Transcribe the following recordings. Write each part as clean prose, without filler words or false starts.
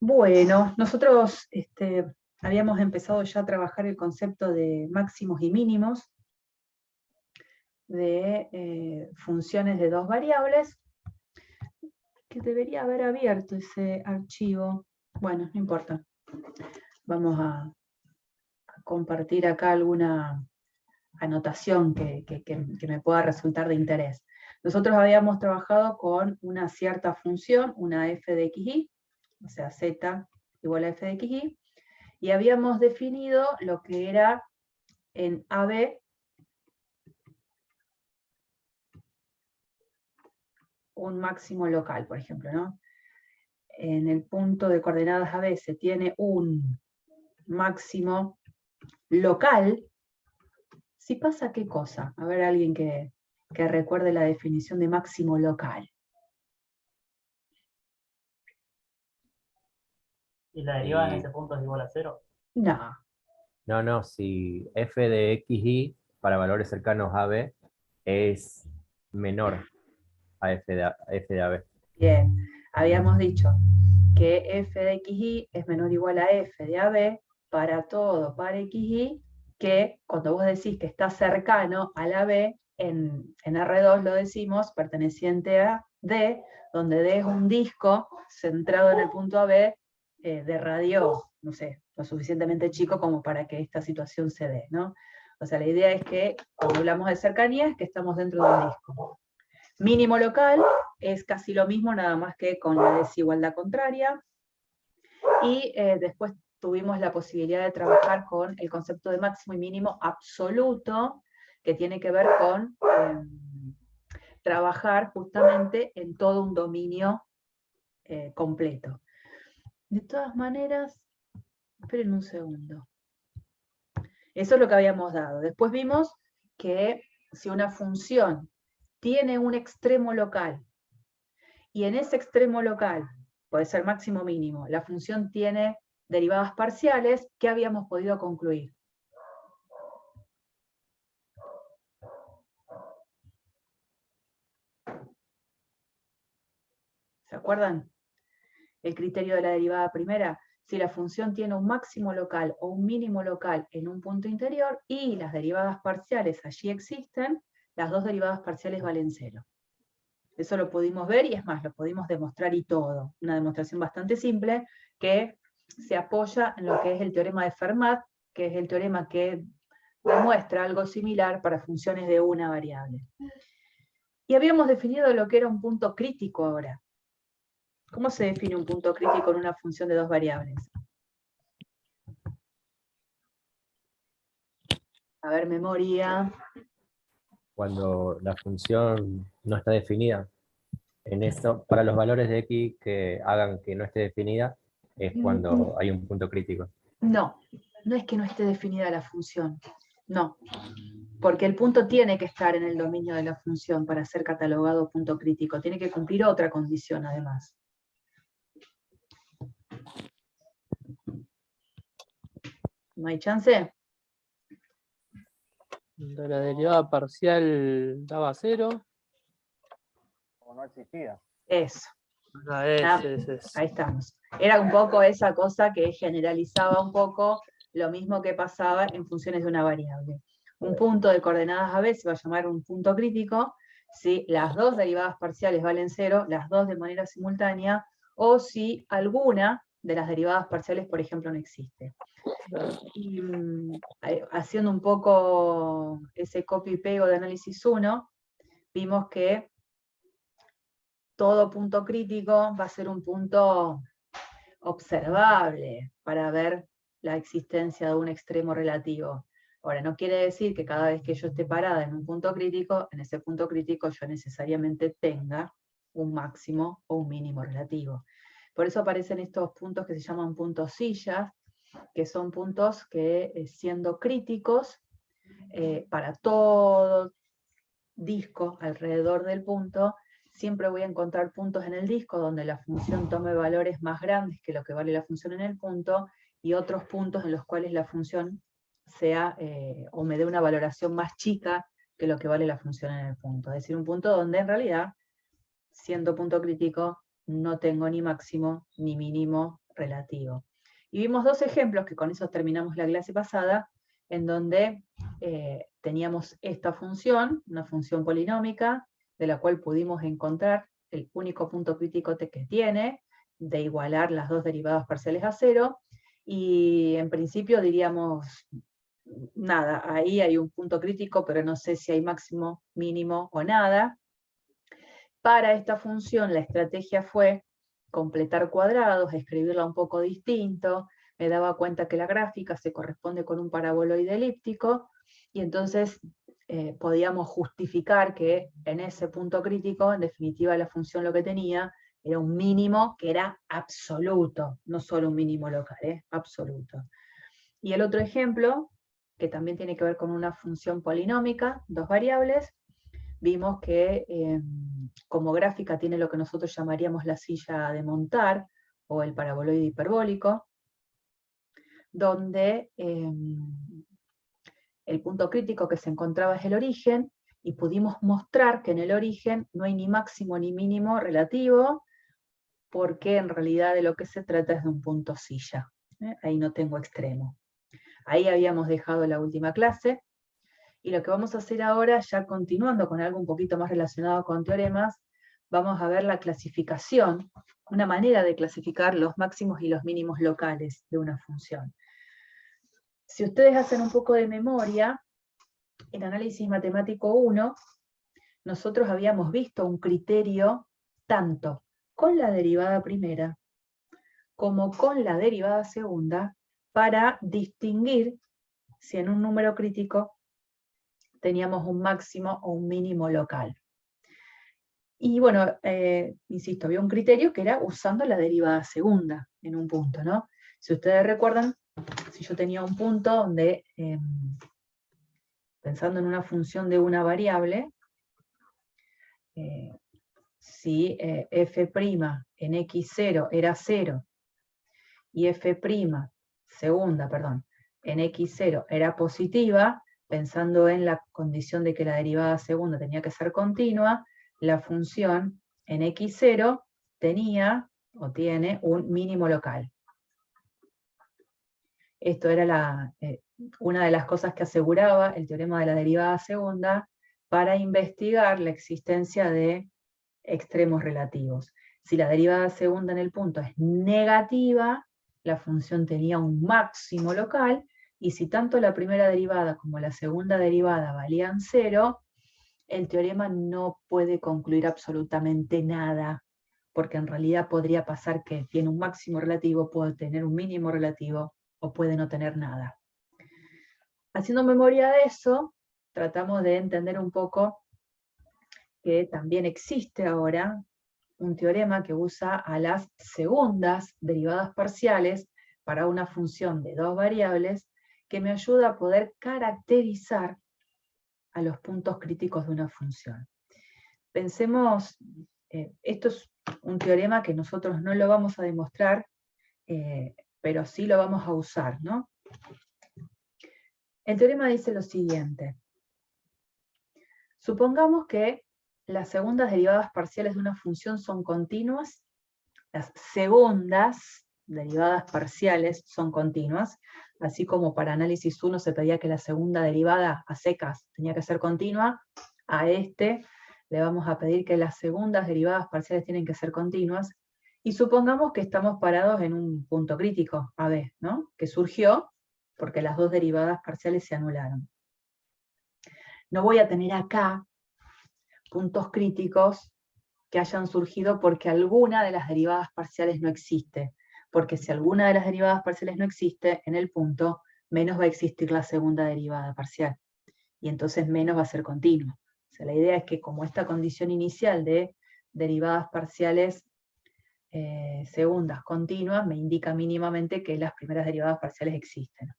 Bueno, nosotros habíamos empezado ya a trabajar el concepto de máximos y mínimos, de funciones de dos variables, que debería haber abierto ese archivo. Bueno, no importa. Vamos a compartir acá alguna anotación que me pueda resultar de interés. Nosotros habíamos trabajado con una cierta función, una f de xy, o sea, z igual a f de xy, y habíamos definido lo que era en AB un máximo local, por ejemplo, ¿no? En el punto de coordenadas AB se tiene un máximo local. Si pasa, ¿qué cosa? A ver, alguien que recuerde la definición de máximo local. ¿Y la derivada en ese punto es igual a 0? No. No, si f de xy para valores cercanos a b es menor a f de AB. Bien, habíamos dicho que f de xy es menor o igual a f de AB para todo par xy, que cuando vos decís que está cercano a la B, en R2 lo decimos perteneciente a D, donde D es un disco centrado en el punto AB de radio, no sé, lo suficientemente chico como para que esta situación se dé, ¿no? O sea, la idea es que cuando hablamos de cercanía es que estamos dentro de un disco. Mínimo local es casi lo mismo, nada más que con la desigualdad contraria. Y después tuvimos la posibilidad de trabajar con el concepto de máximo y mínimo absoluto, que tiene que ver con trabajar justamente en todo un dominio completo. De todas maneras, esperen un segundo. Eso es lo que habíamos dado. Después vimos que si una función tiene un extremo local, y en ese extremo local, puede ser máximo o mínimo, la función tiene derivadas parciales, ¿qué habíamos podido concluir? ¿Se acuerdan? El criterio de la derivada primera. Si la función tiene un máximo local o un mínimo local en un punto interior y las derivadas parciales allí existen, las dos derivadas parciales valen 0. Eso lo pudimos ver y es más, lo pudimos demostrar y todo. Una demostración bastante simple que se apoya en lo que es el teorema de Fermat, que es el teorema que demuestra algo similar para funciones de una variable. Y habíamos definido lo que era un punto crítico ahora. ¿Cómo se define un punto crítico en una función de dos variables? A ver, memoria. Cuando la función no está definida, en esto, para los valores de x que hagan que no esté definida, es cuando hay un punto crítico. No, no es que no esté definida la función. No, porque el punto tiene que estar en el dominio de la función para ser catalogado punto crítico. Tiene que cumplir otra condición además. ¿No hay chance? La derivada parcial daba 0. O no existía. Eso. Es. Ahí estamos. Era un poco esa cosa que generalizaba un poco lo mismo que pasaba en funciones de una variable. Un punto de coordenadas AB se va a llamar un punto crítico si las dos derivadas parciales valen 0, las dos de manera simultánea, o si alguna de las derivadas parciales, por ejemplo, no existe. Y haciendo un poco ese copy y pego de análisis 1, vimos que todo punto crítico va a ser un punto observable para ver la existencia de un extremo relativo. Ahora, no quiere decir que cada vez que yo esté parada en un punto crítico, en ese punto crítico yo necesariamente tenga un máximo o un mínimo relativo. Por eso aparecen estos puntos que se llaman puntos sillas, que son puntos que, siendo críticos, para todo disco alrededor del punto, siempre voy a encontrar puntos en el disco donde la función tome valores más grandes que lo que vale la función en el punto, y otros puntos en los cuales la función sea, o me dé una valoración más chica que lo que vale la función en el punto. Es decir, un punto donde en realidad, siendo punto crítico, no tengo ni máximo ni mínimo relativo. Y vimos dos ejemplos, que con eso terminamos la clase pasada, en donde teníamos esta función, una función polinómica, de la cual pudimos encontrar el único punto crítico que tiene, de igualar las dos derivadas parciales a cero, y en principio diríamos, nada, ahí hay un punto crítico, pero no sé si hay máximo, mínimo o nada. Para esta función la estrategia fue completar cuadrados, escribirla un poco distinto, me daba cuenta que la gráfica se corresponde con un paraboloide elíptico, y entonces podíamos justificar que en ese punto crítico, en definitiva la función lo que tenía era un mínimo que era absoluto, no solo un mínimo local, absoluto. Y el otro ejemplo, que también tiene que ver con una función polinómica, dos variables, vimos que como gráfica tiene lo que nosotros llamaríamos la silla de montar, o el paraboloide hiperbólico, donde el punto crítico que se encontraba es el origen, y pudimos mostrar que en el origen no hay ni máximo ni mínimo relativo, porque en realidad de lo que se trata es de un punto silla. Ahí no tengo extremo. Ahí habíamos dejado la última clase, y lo que vamos a hacer ahora, ya continuando con algo un poquito más relacionado con teoremas, vamos a ver la clasificación, una manera de clasificar los máximos y los mínimos locales de una función. Si ustedes hacen un poco de memoria, en Análisis Matemático 1, nosotros habíamos visto un criterio tanto con la derivada primera como con la derivada segunda para distinguir si en un número crítico teníamos un máximo o un mínimo local. Y bueno, insisto, había un criterio que era usando la derivada segunda en un punto, ¿no? Si ustedes recuerdan, si yo tenía un punto donde, pensando en una función de una variable, si f' en x0 era 0, y f' segunda, perdón, en x0 era positiva, pensando en la condición de que la derivada segunda tenía que ser continua, la función en x0 tenía o tiene un mínimo local. Esto era una de las cosas que aseguraba el teorema de la derivada segunda para investigar la existencia de extremos relativos. Si la derivada segunda en el punto es negativa, la función tenía un máximo local, y si tanto la primera derivada como la segunda derivada valían 0, el teorema no puede concluir absolutamente nada, porque en realidad podría pasar que tiene un máximo relativo, puede tener un mínimo relativo, o puede no tener nada. Haciendo memoria de eso, tratamos de entender un poco que también existe ahora un teorema que usa a las segundas derivadas parciales para una función de dos variables, que me ayuda a poder caracterizar a los puntos críticos de una función. Pensemos, esto es un teorema que nosotros no lo vamos a demostrar, pero sí lo vamos a usar, ¿no? El teorema dice lo siguiente. Supongamos que las segundas derivadas parciales de una función son continuas, las segundas derivadas parciales son continuas, así como para análisis 1 se pedía que la segunda derivada a secas tenía que ser continua, a este le vamos a pedir que las segundas derivadas parciales tienen que ser continuas, y supongamos que estamos parados en un punto crítico, AB, ¿no? Que surgió porque las dos derivadas parciales se anularon. No voy a tener acá puntos críticos que hayan surgido porque alguna de las derivadas parciales no existe, porque si alguna de las derivadas parciales no existe, en el punto, menos va a existir la segunda derivada parcial, y entonces menos va a ser continua. O sea, la idea es que como esta condición inicial de derivadas parciales segundas continuas me indica mínimamente que las primeras derivadas parciales existen.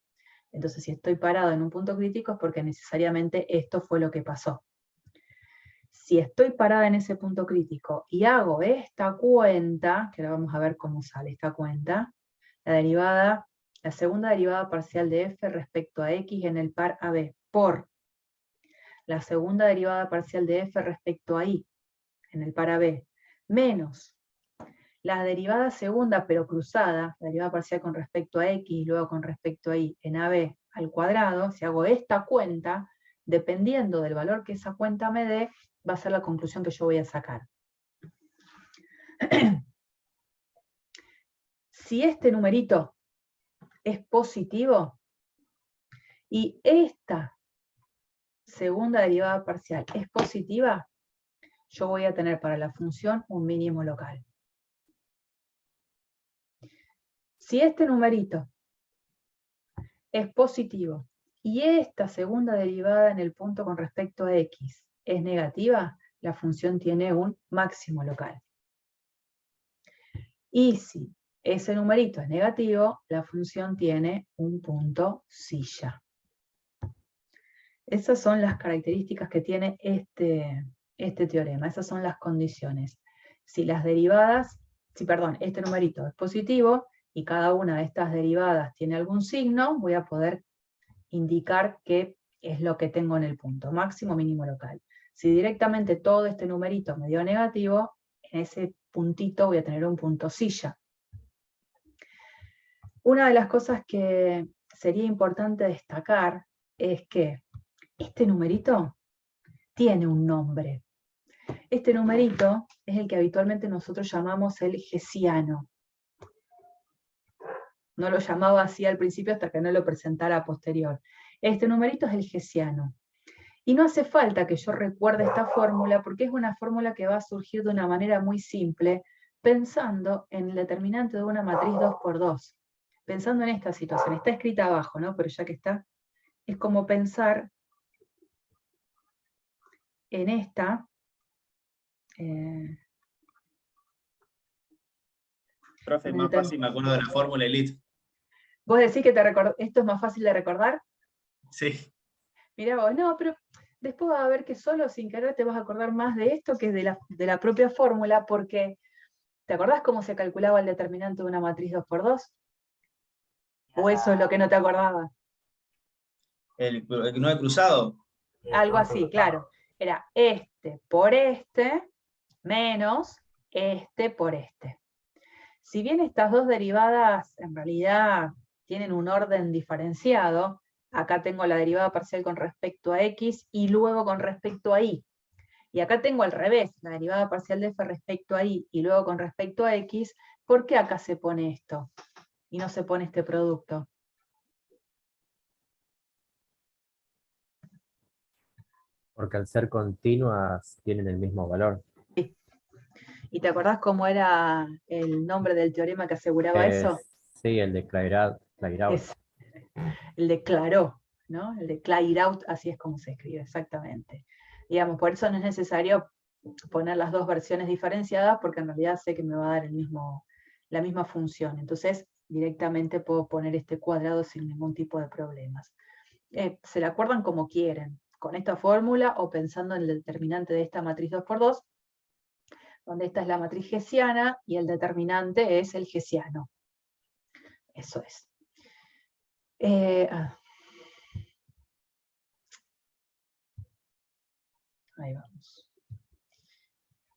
Entonces, si estoy parado en un punto crítico es porque necesariamente esto fue lo que pasó. Si estoy parada en ese punto crítico y hago esta cuenta, que ahora vamos a ver cómo sale esta cuenta, la segunda derivada parcial de f respecto a x en el par AB por la segunda derivada parcial de f respecto a y en el par AB, menos La derivada segunda, pero cruzada, la derivada parcial con respecto a x y luego con respecto a y en AB al cuadrado, si hago esta cuenta, dependiendo del valor que esa cuenta me dé, va a ser la conclusión que yo voy a sacar. Si este numerito es positivo y esta segunda derivada parcial es positiva, yo voy a tener para la función un mínimo local. Si este numerito es positivo y esta segunda derivada en el punto con respecto a x es negativa, la función tiene un máximo local. Y si ese numerito es negativo, la función tiene un punto silla. Esas son las características que tiene este teorema, esas son las condiciones. Si las derivadas, este numerito es positivo y cada una de estas derivadas tiene algún signo, voy a poder indicar qué es lo que tengo en el punto, máximo, mínimo, local. Si directamente todo este numerito me dio negativo, en ese puntito voy a tener un punto silla. Una de las cosas que sería importante destacar es que este numerito tiene un nombre. Este numerito es el que habitualmente nosotros llamamos el hessiano. No lo llamaba así al principio hasta que no lo presentara a posterior. Este numerito es el hessiano. Y no hace falta que yo recuerde esta fórmula, porque es una fórmula que va a surgir de una manera muy simple, pensando en el determinante de una matriz 2×2. Pensando en esta situación. Está escrita abajo, ¿no? Pero ya que está, es como pensar en esta. Profe, más fácil me acuerdo de la fórmula elite. ¿Vos decís que esto es más fácil de recordar? Sí. Mirá vos, no, pero después vas a ver que solo sin querer te vas a acordar más de esto que de la propia fórmula, porque ¿te acordás cómo se calculaba el determinante de una matriz 2×2? ¿O eso es lo que no te acordabas? El 9 cruzado. Algo así, claro. Era este por este menos este por este. Si bien estas dos derivadas en realidad tienen un orden diferenciado, acá tengo la derivada parcial con respecto a x y luego con respecto a y. Y acá tengo al revés, la derivada parcial de f respecto a y y luego con respecto a x. ¿Por qué acá se pone esto y no se pone este producto? Porque al ser continuas tienen el mismo valor. Sí. ¿Y te acordás cómo era el nombre del teorema que aseguraba eso? Sí, el de Clairaut. Es el de Clairaut, ¿no? El de Clairaut, así es como se escribe, exactamente. Digamos, por eso no es necesario poner las dos versiones diferenciadas, porque en realidad sé que me va a dar la misma función. Entonces, directamente puedo poner este cuadrado sin ningún tipo de problemas. Se la acuerdan como quieren, con esta fórmula o pensando en el determinante de esta matriz 2×2, donde esta es la matriz hessiana y el determinante es el hessiano. Eso es. Ahí vamos.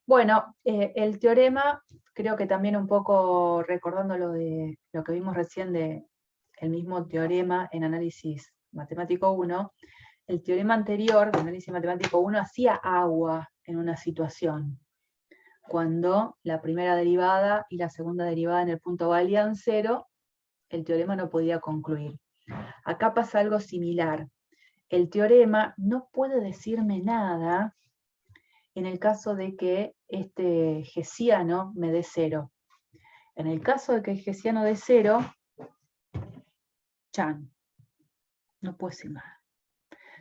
Bueno, el teorema, creo que también un poco recordando lo que vimos recién de el mismo teorema en análisis matemático 1, el teorema anterior de análisis matemático 1 hacía agua en una situación, cuando la primera derivada y la segunda derivada en el punto valían 0, el teorema no podía concluir. Acá pasa algo similar. El teorema no puede decirme nada en el caso de que este hessiano me dé 0. En el caso de que el hessiano dé 0, chan, no puedo decir nada.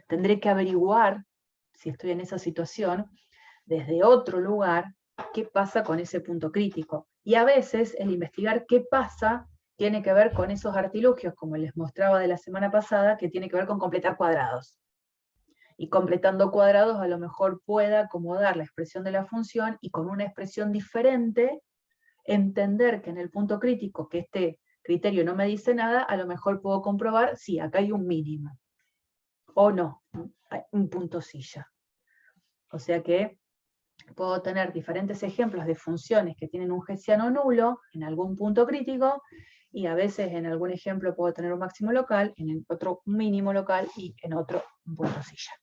Tendré que averiguar, si estoy en esa situación, desde otro lugar, qué pasa con ese punto crítico. Y a veces el investigar qué pasa tiene que ver con esos artilugios, como les mostraba de la semana pasada, que tiene que ver con completar cuadrados. Y completando cuadrados a lo mejor pueda acomodar la expresión de la función y con una expresión diferente entender que en el punto crítico, que este criterio no me dice nada, a lo mejor puedo comprobar si acá hay un mínimo. O no, hay un punto silla. O sea que puedo tener diferentes ejemplos de funciones que tienen un hessiano nulo en algún punto crítico, y a veces en algún ejemplo puedo tener un máximo local, en el otro un mínimo local, y en otro un punto silla.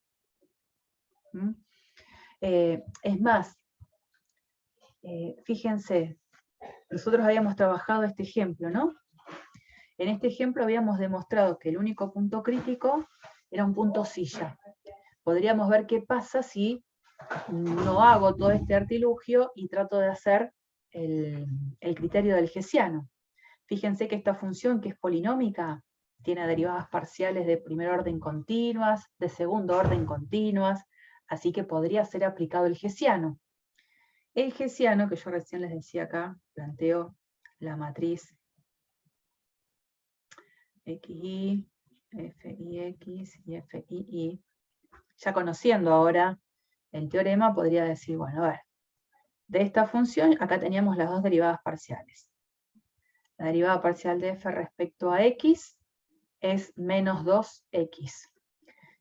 ¿Mm? Es más, fíjense, nosotros habíamos trabajado este ejemplo, ¿no? En este ejemplo habíamos demostrado que el único punto crítico era un punto silla. Podríamos ver qué pasa si no hago todo este artilugio y trato de hacer el criterio del hessiano. Fíjense que esta función, que es polinómica, tiene derivadas parciales de primer orden continuas, de segundo orden continuas, así que podría ser aplicado el hessiano. El hessiano, que yo recién les decía acá, planteo la matriz XY, FIX y FII. Ya conociendo ahora el teorema, podría decir, bueno, a ver, de esta función, acá teníamos las dos derivadas parciales. La derivada parcial de f respecto a x es menos 2x.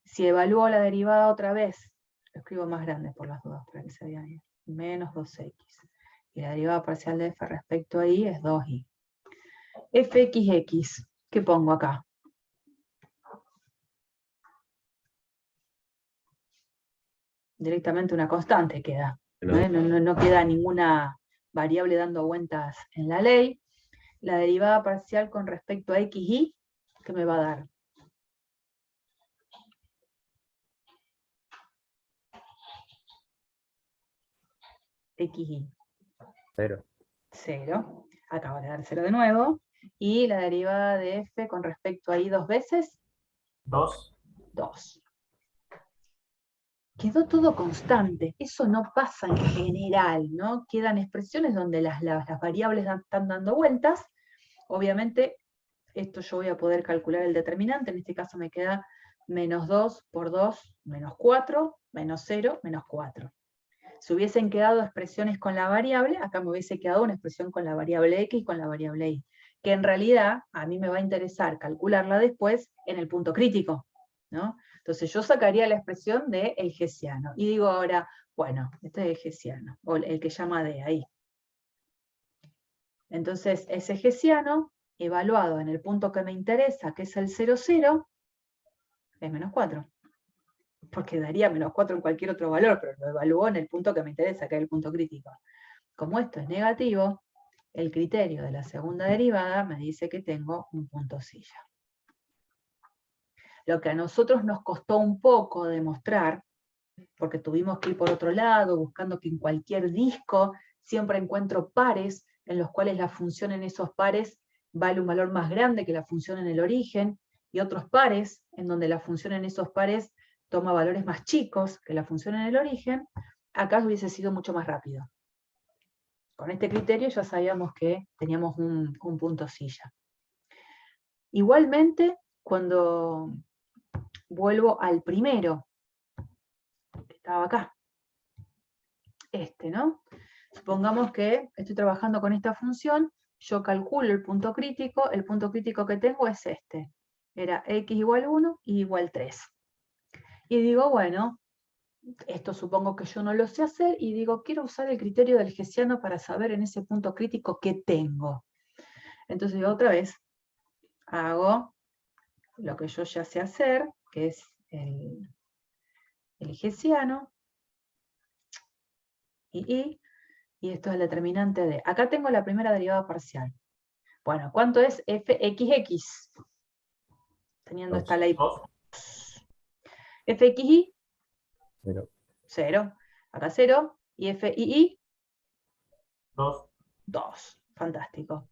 Si evalúo la derivada otra vez, lo escribo más grande por las dudas, para que se vea bien, menos 2x. Y la derivada parcial de f respecto a y es 2y. fxx, ¿qué pongo acá? Directamente una constante queda. No queda ninguna variable dando vueltas en la ley. La derivada parcial con respecto a xy, ¿qué me va a dar? XY. 0. 0. Acabo de dar 0 de nuevo. Y la derivada de f con respecto a y dos veces. 2. 2. Quedó todo constante. Eso no pasa en general, ¿no? Quedan expresiones donde las variables están dando vueltas. Obviamente, esto yo voy a poder calcular el determinante. En este caso me queda menos 2 por 2, menos 4, menos 0, menos 4. Si hubiesen quedado expresiones con la variable, acá me hubiese quedado una expresión con la variable x y con la variable y, que en realidad a mí me va a interesar calcularla después en el punto crítico, ¿no? Entonces yo sacaría la expresión del hessiano, y digo ahora, bueno, este es el hessiano, o el que llama D ahí. Entonces ese hessiano, evaluado en el punto que me interesa, que es el 0, 0, es menos 4. Porque daría menos 4 en cualquier otro valor, pero lo evalúo en el punto que me interesa, que es el punto crítico. Como esto es negativo, el criterio de la segunda derivada me dice que tengo un punto silla. Lo que a nosotros nos costó un poco demostrar, porque tuvimos que ir por otro lado, buscando que en cualquier disco siempre encuentro pares en los cuales la función en esos pares vale un valor más grande que la función en el origen, y otros pares en donde la función en esos pares toma valores más chicos que la función en el origen. Acá hubiese sido mucho más rápido. Con este criterio ya sabíamos que teníamos un punto silla. Igualmente, cuando vuelvo al primero, que estaba acá, ¿no? Supongamos que estoy trabajando con esta función, yo calculo el punto crítico que tengo es este. Era x igual 1 y igual 3. Y digo, bueno, esto supongo que yo no lo sé hacer, y digo, quiero usar el criterio del hessiano para saber en ese punto crítico qué tengo. Entonces yo otra vez hago lo que yo ya sé hacer, que es el hessiano, y esto es el determinante de. Acá tengo la primera derivada parcial. Bueno, ¿cuánto es fxx? Teniendo esta ley. 2. fxy, 0. 0. Acá 0. Y fii, 2. 2. Fantástico.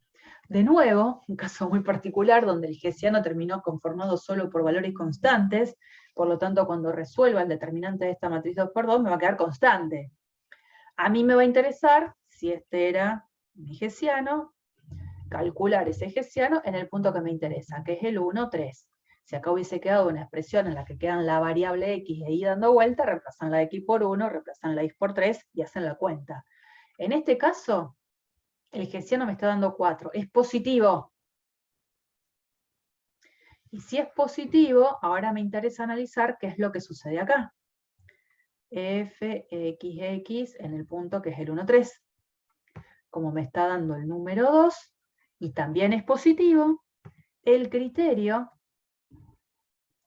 De nuevo, un caso muy particular donde el hessiano terminó conformado solo por valores constantes, por lo tanto cuando resuelva el determinante de esta matriz 2×2 me va a quedar constante. A mí me va a interesar, si este era mi hessiano, calcular ese hessiano en el punto que me interesa, que es el 1, 3. Si acá hubiese quedado una expresión en la que quedan la variable x e y dando vuelta, reemplazan la x por 1, reemplazan la x por 3 y hacen la cuenta. En este caso, el hessiano me está dando 4, es positivo. Y si es positivo, ahora me interesa analizar qué es lo que sucede acá. fxx en el punto que es el 1, 3. Como me está dando el número 2, y también es positivo, el criterio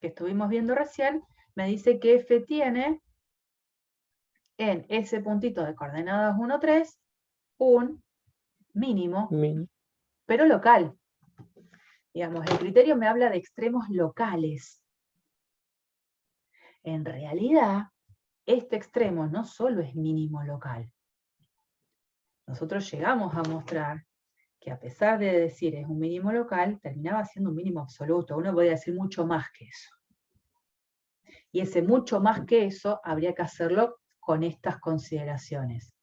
que estuvimos viendo recién me dice que f tiene en ese puntito de coordenadas 1, 3 un mínimo, pero local. Digamos, el criterio me habla de extremos locales. En realidad, este extremo no solo es mínimo local. Nosotros llegamos a mostrar que a pesar de decir es un mínimo local, terminaba siendo un mínimo absoluto. Uno podría decir mucho más que eso. Y ese mucho más que eso habría que hacerlo con estas consideraciones.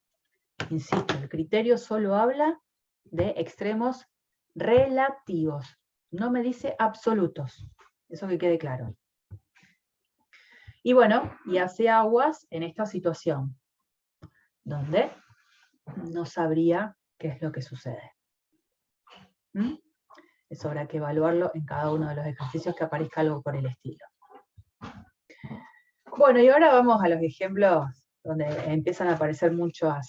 Insisto, el criterio solo habla de extremos relativos. No me dice absolutos. Eso que quede claro. Y bueno, y hace aguas en esta situación, donde no sabría qué es lo que sucede. Eso habrá que evaluarlo en cada uno de los ejercicios que aparezca algo por el estilo. Bueno, y ahora vamos a los ejemplos donde empiezan a aparecer muchas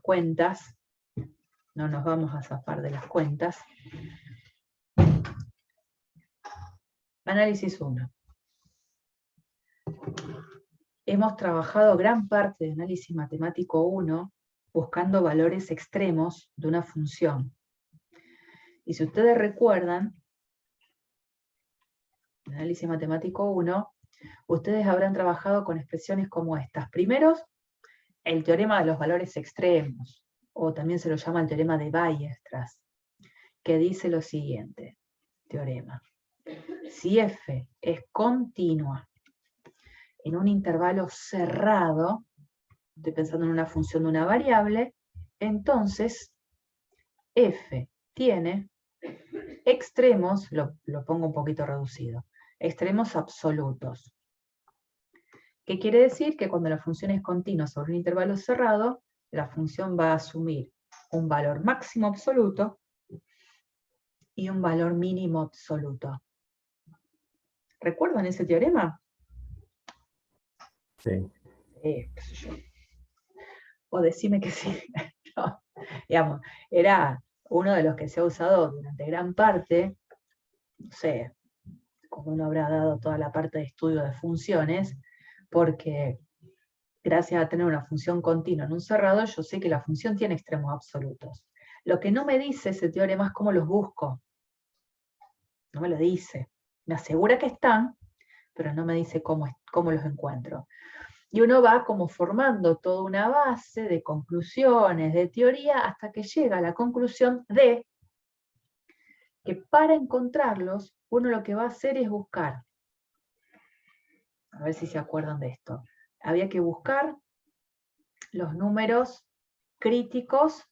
cuentas. No nos vamos a zafar de las cuentas. Análisis 1. Hemos trabajado gran parte de análisis matemático 1 buscando valores extremos de una función. Y si ustedes recuerdan, en análisis matemático 1, ustedes habrán trabajado con expresiones como estas. Primero, el teorema de los valores extremos, o también se lo llama el teorema de Weierstrass, que dice lo siguiente, teorema. Si f es continua en un intervalo cerrado, estoy pensando en una función de una variable, entonces f tiene extremos, lo pongo un poquito reducido, extremos absolutos. ¿Qué quiere decir? Que cuando la función es continua sobre un intervalo cerrado, la función va a asumir un valor máximo absoluto y un valor mínimo absoluto. ¿Recuerdan ese teorema? Sí. Qué sé yo. O decime que sí. No, digamos, era uno de los que se ha usado durante gran parte, no sé, como uno habrá dado toda la parte de estudio de funciones, porque gracias a tener una función continua en un cerrado, yo sé que la función tiene extremos absolutos. Lo que no me dice ese teorema es cómo los busco. No me lo dice. Me asegura que están, pero no me dice cómo los encuentro. Y uno va como formando toda una base de conclusiones, de teoría, hasta que llega a la conclusión de que para encontrarlos, uno lo que va a hacer es buscar. A ver si se acuerdan de esto. Había que buscar los números críticos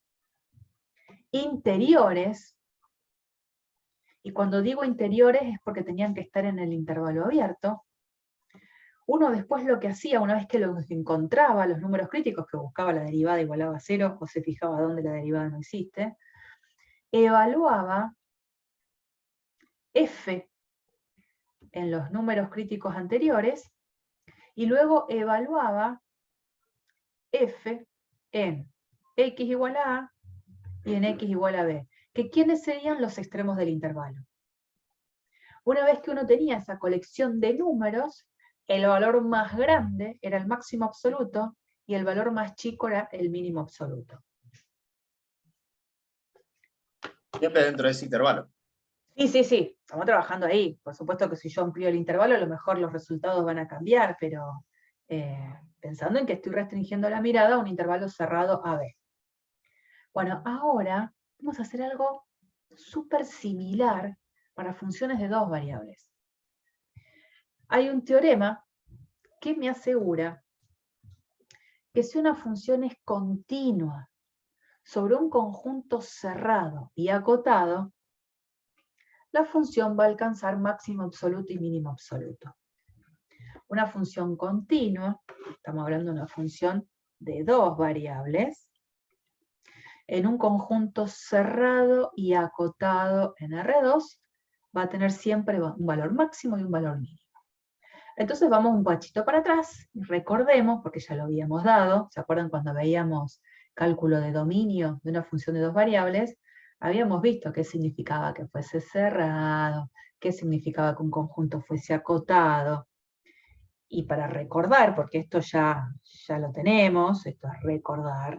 interiores, y cuando digo interiores es porque tenían que estar en el intervalo abierto. Uno después lo que hacía, una vez que los encontraba, los números críticos, que buscaba la derivada igualaba a 0, o se fijaba dónde la derivada no existe, evaluaba f en los números críticos anteriores, y luego evaluaba f en x igual a a y en x igual a b, que quiénes serían los extremos del intervalo. Una vez que uno tenía esa colección de números, el valor más grande era el máximo absoluto y el valor más chico era el mínimo absoluto. Siempre dentro de ese intervalo. Sí, estamos trabajando ahí. Por supuesto que si yo amplío el intervalo, a lo mejor los resultados van a cambiar, pero pensando en que estoy restringiendo la mirada a un intervalo cerrado AB. Bueno, ahora vamos a hacer algo súper similar para funciones de dos variables. Hay un teorema que me asegura que si una función es continua sobre un conjunto cerrado y acotado, la función va a alcanzar máximo absoluto y mínimo absoluto. Una función continua, estamos hablando de una función de dos variables, en un conjunto cerrado y acotado en R2, va a tener siempre un valor máximo y un valor mínimo. Entonces vamos un pachito para atrás, y recordemos, porque ya lo habíamos dado, ¿se acuerdan cuando veíamos cálculo de dominio de una función de dos variables? Habíamos visto qué significaba que fuese cerrado, qué significaba que un conjunto fuese acotado. Y para recordar, porque esto ya lo tenemos, esto es recordar,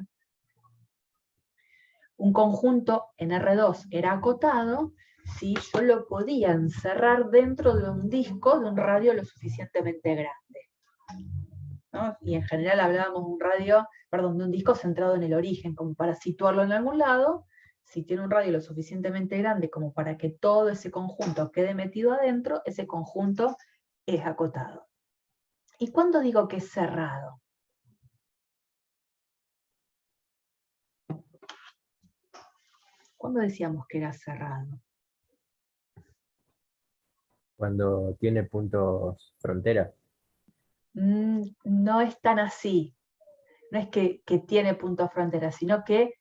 un conjunto en R2 era acotado si yo lo podía encerrar dentro de un disco de un radio lo suficientemente grande, ¿no? Y en general hablábamos de un radio, perdón, de un disco centrado en el origen, como para situarlo en algún lado. Si tiene un radio lo suficientemente grande como para que todo ese conjunto quede metido adentro, ese conjunto es acotado. ¿Y cuándo digo que es cerrado? ¿Cuándo decíamos que era cerrado? Cuando tiene puntos frontera. No es tan así. No es que tiene puntos frontera, sino que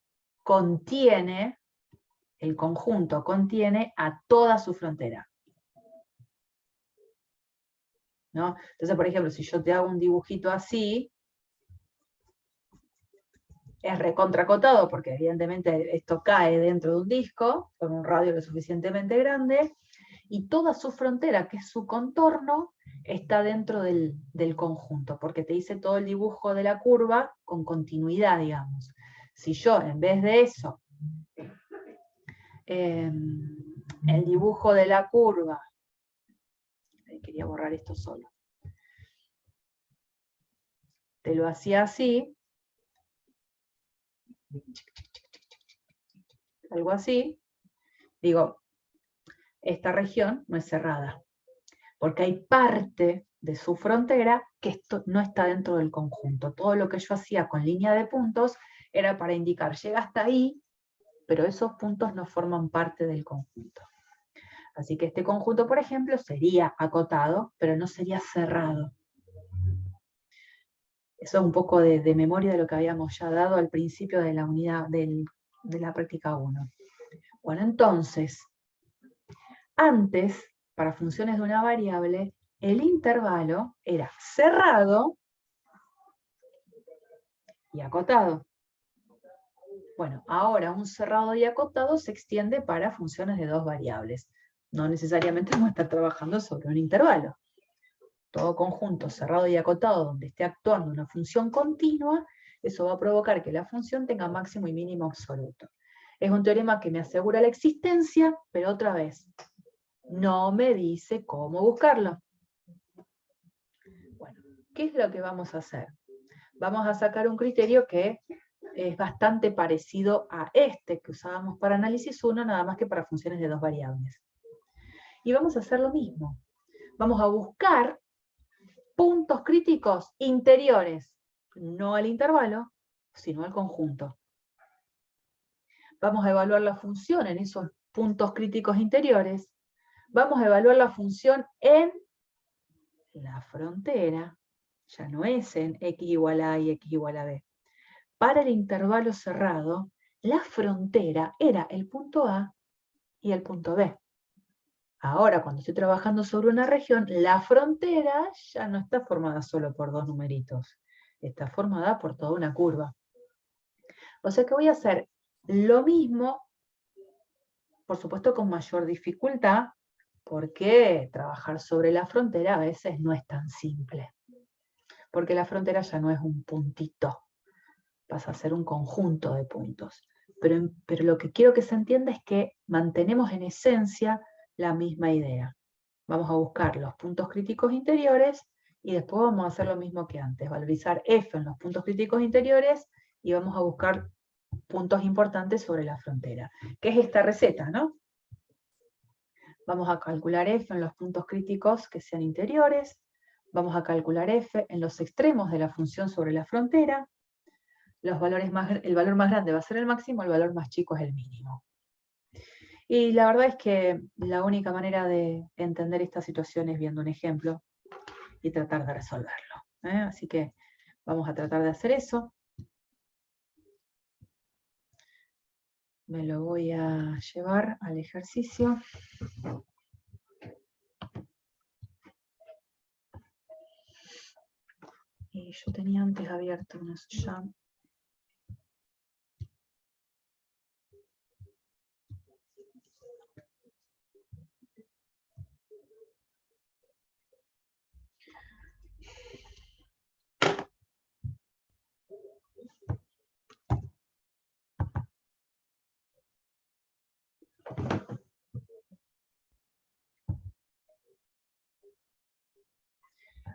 contiene, el conjunto contiene a toda su frontera, ¿no? Entonces, por ejemplo, si yo te hago un dibujito así, es recontracotado porque evidentemente esto cae dentro de un disco, con un radio lo suficientemente grande, y toda su frontera, que es su contorno, está dentro del conjunto, porque te hice todo el dibujo de la curva con continuidad, digamos. Si yo, en vez de eso, el dibujo de la curva, quería borrar esto solo, te lo hacía así, algo así, digo, esta región no es cerrada, porque hay parte de su frontera que esto no está dentro del conjunto. Todo lo que yo hacía con línea de puntos era para indicar, llega hasta ahí, pero esos puntos no forman parte del conjunto. Así que este conjunto, por ejemplo, sería acotado, pero no sería cerrado. Eso es un poco de memoria de lo que habíamos ya dado al principio de la unidad de la práctica 1. Bueno, entonces, antes, para funciones de una variable, el intervalo era cerrado y acotado. Bueno, ahora un cerrado y acotado se extiende para funciones de dos variables. No necesariamente vamos a estar trabajando sobre un intervalo. Todo conjunto cerrado y acotado donde esté actuando una función continua, eso va a provocar que la función tenga máximo y mínimo absoluto. Es un teorema que me asegura la existencia, pero otra vez, no me dice cómo buscarlo. Bueno, ¿qué es lo que vamos a hacer? Vamos a sacar un criterio que es bastante parecido a este que usábamos para análisis 1, nada más que para funciones de dos variables. Y vamos a hacer lo mismo. Vamos a buscar puntos críticos interiores, no al intervalo, sino al conjunto. Vamos a evaluar la función en esos puntos críticos interiores. Vamos a evaluar la función en la frontera, ya no es en x igual a y x igual a b. Para el intervalo cerrado, la frontera era el punto A y el punto B. Ahora, cuando estoy trabajando sobre una región, la frontera ya no está formada solo por dos numeritos, está formada por toda una curva. O sea que voy a hacer lo mismo, por supuesto con mayor dificultad, porque trabajar sobre la frontera a veces no es tan simple. Porque la frontera ya no es un puntito, pasa a ser un conjunto de puntos. Pero lo que quiero que se entienda es que mantenemos en esencia la misma idea. Vamos a buscar los puntos críticos interiores y después vamos a hacer lo mismo que antes, valorizar f en los puntos críticos interiores y vamos a buscar puntos importantes sobre la frontera, que es esta receta, ¿no? Vamos a calcular f en los puntos críticos que sean interiores, vamos a calcular f en los extremos de la función sobre la frontera, el valor más grande va a ser el máximo, el valor más chico es el mínimo. Y la verdad es que la única manera de entender esta situación es viendo un ejemplo y tratar de resolverlo. Así que vamos a tratar de hacer eso. Me lo voy a llevar al ejercicio. yo tenía antes abierto unos ya.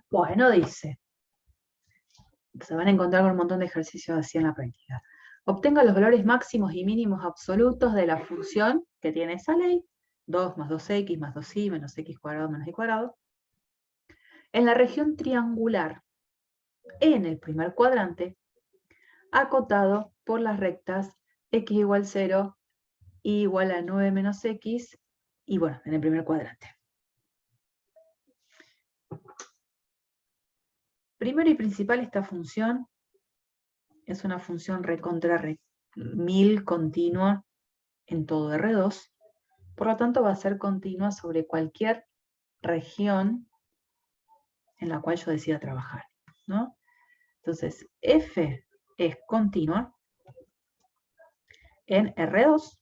Bueno, dice, se van a encontrar con un montón de ejercicios así en la práctica. Obtenga los valores máximos y mínimos absolutos de la función que tiene esa ley, 2 más 2x más 2y menos x cuadrado menos y cuadrado, en la región triangular, en el primer cuadrante, acotado por las rectas x igual 0, y igual a 9 menos x, y bueno, en el primer cuadrante. Primero y principal, esta función es una función recontra 1000 continua en todo R2, por lo tanto va a ser continua sobre cualquier región en la cual yo decida trabajar, ¿no? Entonces, f es continua en R2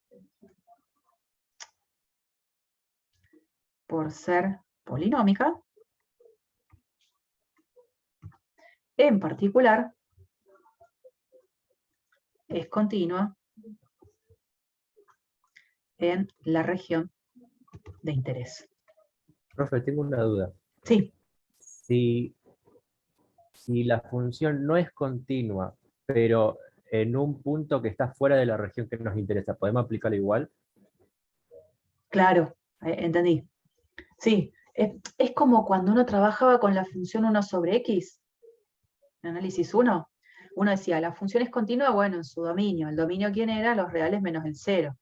por ser polinómica, en particular es continua en la región de interés. Profe, tengo una duda. Sí, Si la función no es continua, pero en un punto que está fuera de la región que nos interesa, ¿podemos aplicarla igual? claro, entendí. Sí, es como cuando uno trabajaba con la función 1 sobre x, en análisis 1, uno decía, la función es continua, bueno, en su dominio. ¿El dominio quién era? Los reales menos el 0.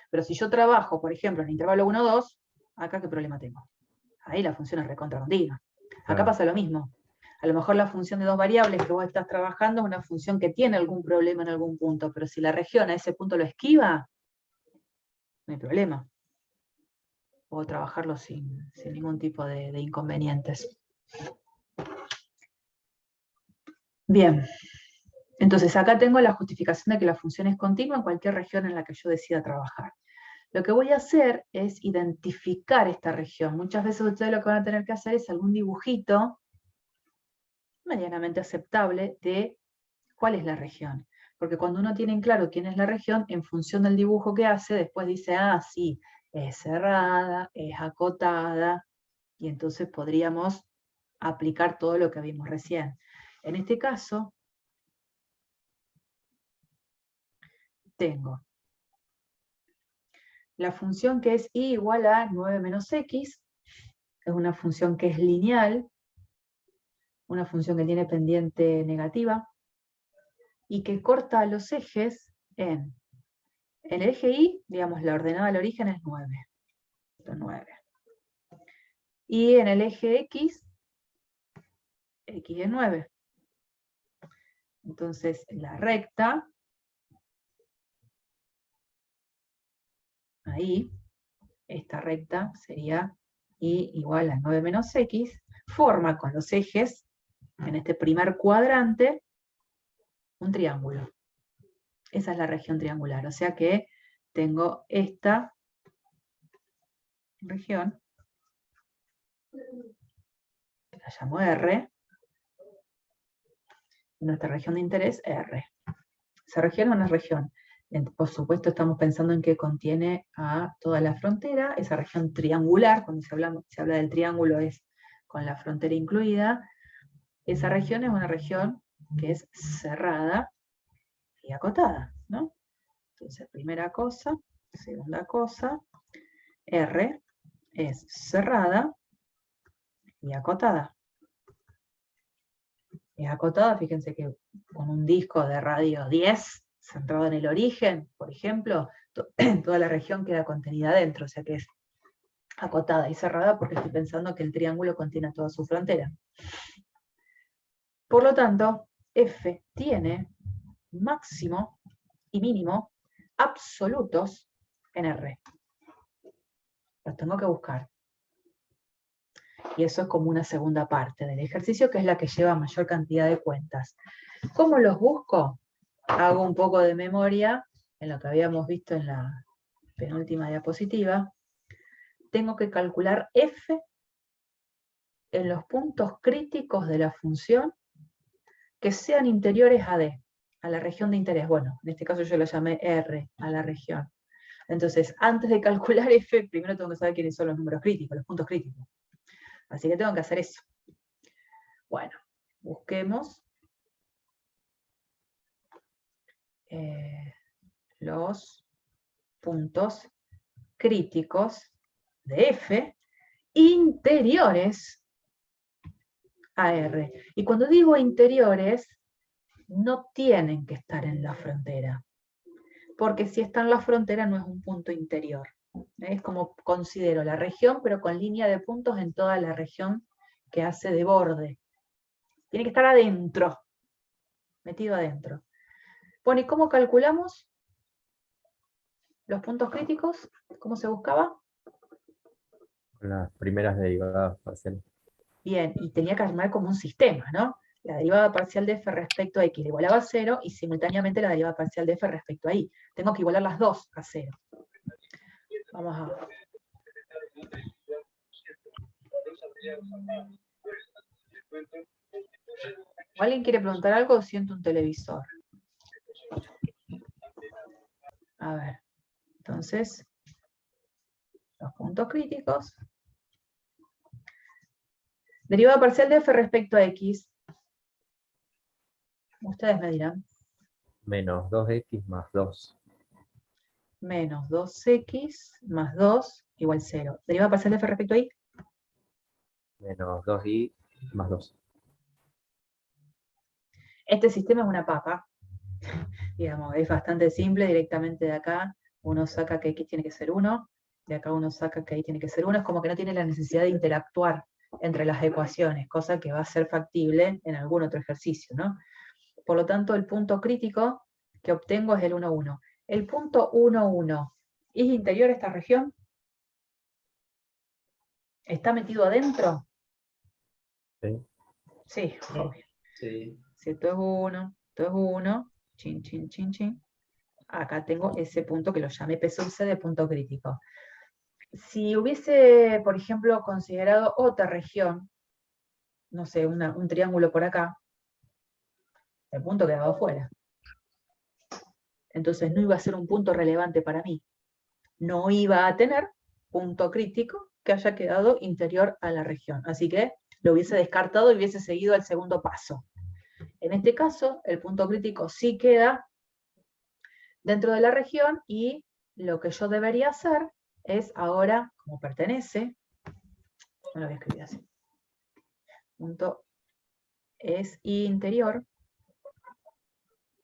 Pero si yo trabajo, por ejemplo, en el intervalo 1, 2, acá ¿qué problema tengo? Ahí la función es recontra continua. Acá Claro. pasa lo mismo. A lo mejor la función de dos variables que vos estás trabajando es una función que tiene algún problema en algún punto, pero si la región a ese punto lo esquiva, no hay problema. Puedo trabajarlo sin ningún tipo de inconvenientes. Bien, entonces acá tengo la justificación de que la función es continua en cualquier región en la que yo decida trabajar. Lo que voy a hacer es identificar esta región. Muchas veces ustedes lo que van a tener que hacer es algún dibujito medianamente aceptable de cuál es la región. Porque cuando uno tiene en claro quién es la región, en función del dibujo que hace, después dice, ah, sí, es cerrada, es acotada, y entonces podríamos aplicar todo lo que vimos recién. En este caso, tengo la función que es y igual a 9 menos x, es una función que es lineal, una función que tiene pendiente negativa, y que corta los ejes en el eje y, digamos, la ordenada al origen es 9. 9. Y en el eje x es 9. Entonces, la recta, ahí, esta recta sería y igual a 9 menos x, forma con los ejes, en este primer cuadrante, un triángulo. Esa es la región triangular, o sea que tengo esta región, que la llamo R, nuestra región de interés R. Esa región es una región, por supuesto estamos pensando en que contiene a toda la frontera, esa región triangular, cuando se habla del triángulo es con la frontera incluida, esa región es una región que es cerrada y acotada, ¿no? Entonces, primera cosa, segunda cosa, R es cerrada y acotada. Es acotada, fíjense que con un disco de radio 10, centrado en el origen, por ejemplo, toda la región queda contenida dentro, o sea que es acotada y cerrada porque estoy pensando que el triángulo contiene toda su frontera. Por lo tanto, F tiene máximo y mínimo absolutos en R. Los tengo que buscar. Y eso es como una segunda parte del ejercicio, que es la que lleva mayor cantidad de cuentas. ¿Cómo los busco? Hago un poco de memoria en lo que habíamos visto en la penúltima diapositiva. Tengo que calcular f en los puntos críticos de la función que sean interiores a D, a la región de interés. Bueno, en este caso yo lo llamé R, a la región. Entonces, antes de calcular f, primero tengo que saber quiénes son los números críticos, los puntos críticos. Así que tengo que hacer eso. Bueno, busquemos los puntos críticos de f interiores a R. Y cuando digo interiores, no tienen que estar en la frontera. Porque si está en la frontera no es un punto interior. Es como considero la región, pero con línea de puntos en toda la región que hace de borde. Tiene que estar adentro, metido adentro. Bueno, ¿y cómo calculamos los puntos críticos? ¿Cómo se buscaba? Las primeras derivadas parciales. Bien, y tenía que armar como un sistema, ¿no? La derivada parcial de f respecto a x igualaba a 0, y simultáneamente la derivada parcial de f respecto a y. Tengo que igualar las dos a 0. Vamos a... ¿Alguien quiere preguntar algo o siento un televisor? A ver, entonces, los puntos críticos. Derivada parcial de f respecto a x. Ustedes me dirán. Menos 2x más 2. Menos 2x más 2 igual 0. Derivada parcial de f respecto a y. Menos 2y más 2. Este sistema es una papa. Digamos, es bastante simple. Directamente de acá uno saca que x tiene que ser 1. De acá uno saca que y tiene que ser 1. Es como que no tiene la necesidad de interactuar entre las ecuaciones, cosa que va a ser factible en algún otro ejercicio, ¿no? Por lo tanto, el punto crítico que obtengo es el 1, 1. El punto 1, 1, ¿es interior a esta región? ¿Está metido adentro? ¿Sí? Sí, obvio. Sí. Si esto es 1, esto es 1, chin, chin, chin, chin. Acá tengo ese punto que lo llamé P sub C de punto crítico. Si hubiese, por ejemplo, considerado otra región, no sé, un triángulo por acá, el punto quedaba afuera. Entonces no iba a ser un punto relevante para mí. No iba a tener punto crítico que haya quedado interior a la región. Así que lo hubiese descartado y hubiese seguido al segundo paso. En este caso, el punto crítico sí queda dentro de la región, y lo que yo debería hacer es ahora, como pertenece, no lo voy a escribir así, punto es interior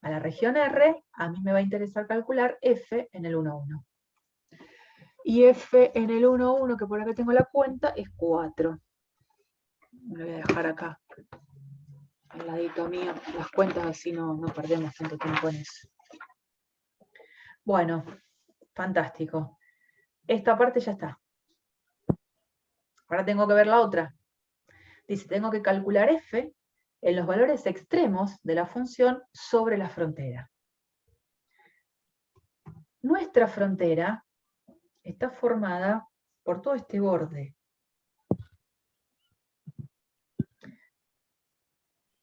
a la región R, a mí me va a interesar calcular f en el 1, 1. Y f en el 1, 1, que por acá tengo la cuenta, es 4. Me lo voy a dejar acá, al ladito mío, las cuentas, así no perdemos tanto tiempo en eso. Bueno, fantástico. Esta parte ya está. Ahora tengo que ver la otra. Dice, tengo que calcular f en los valores extremos de la función sobre la frontera. Nuestra frontera está formada por todo este borde.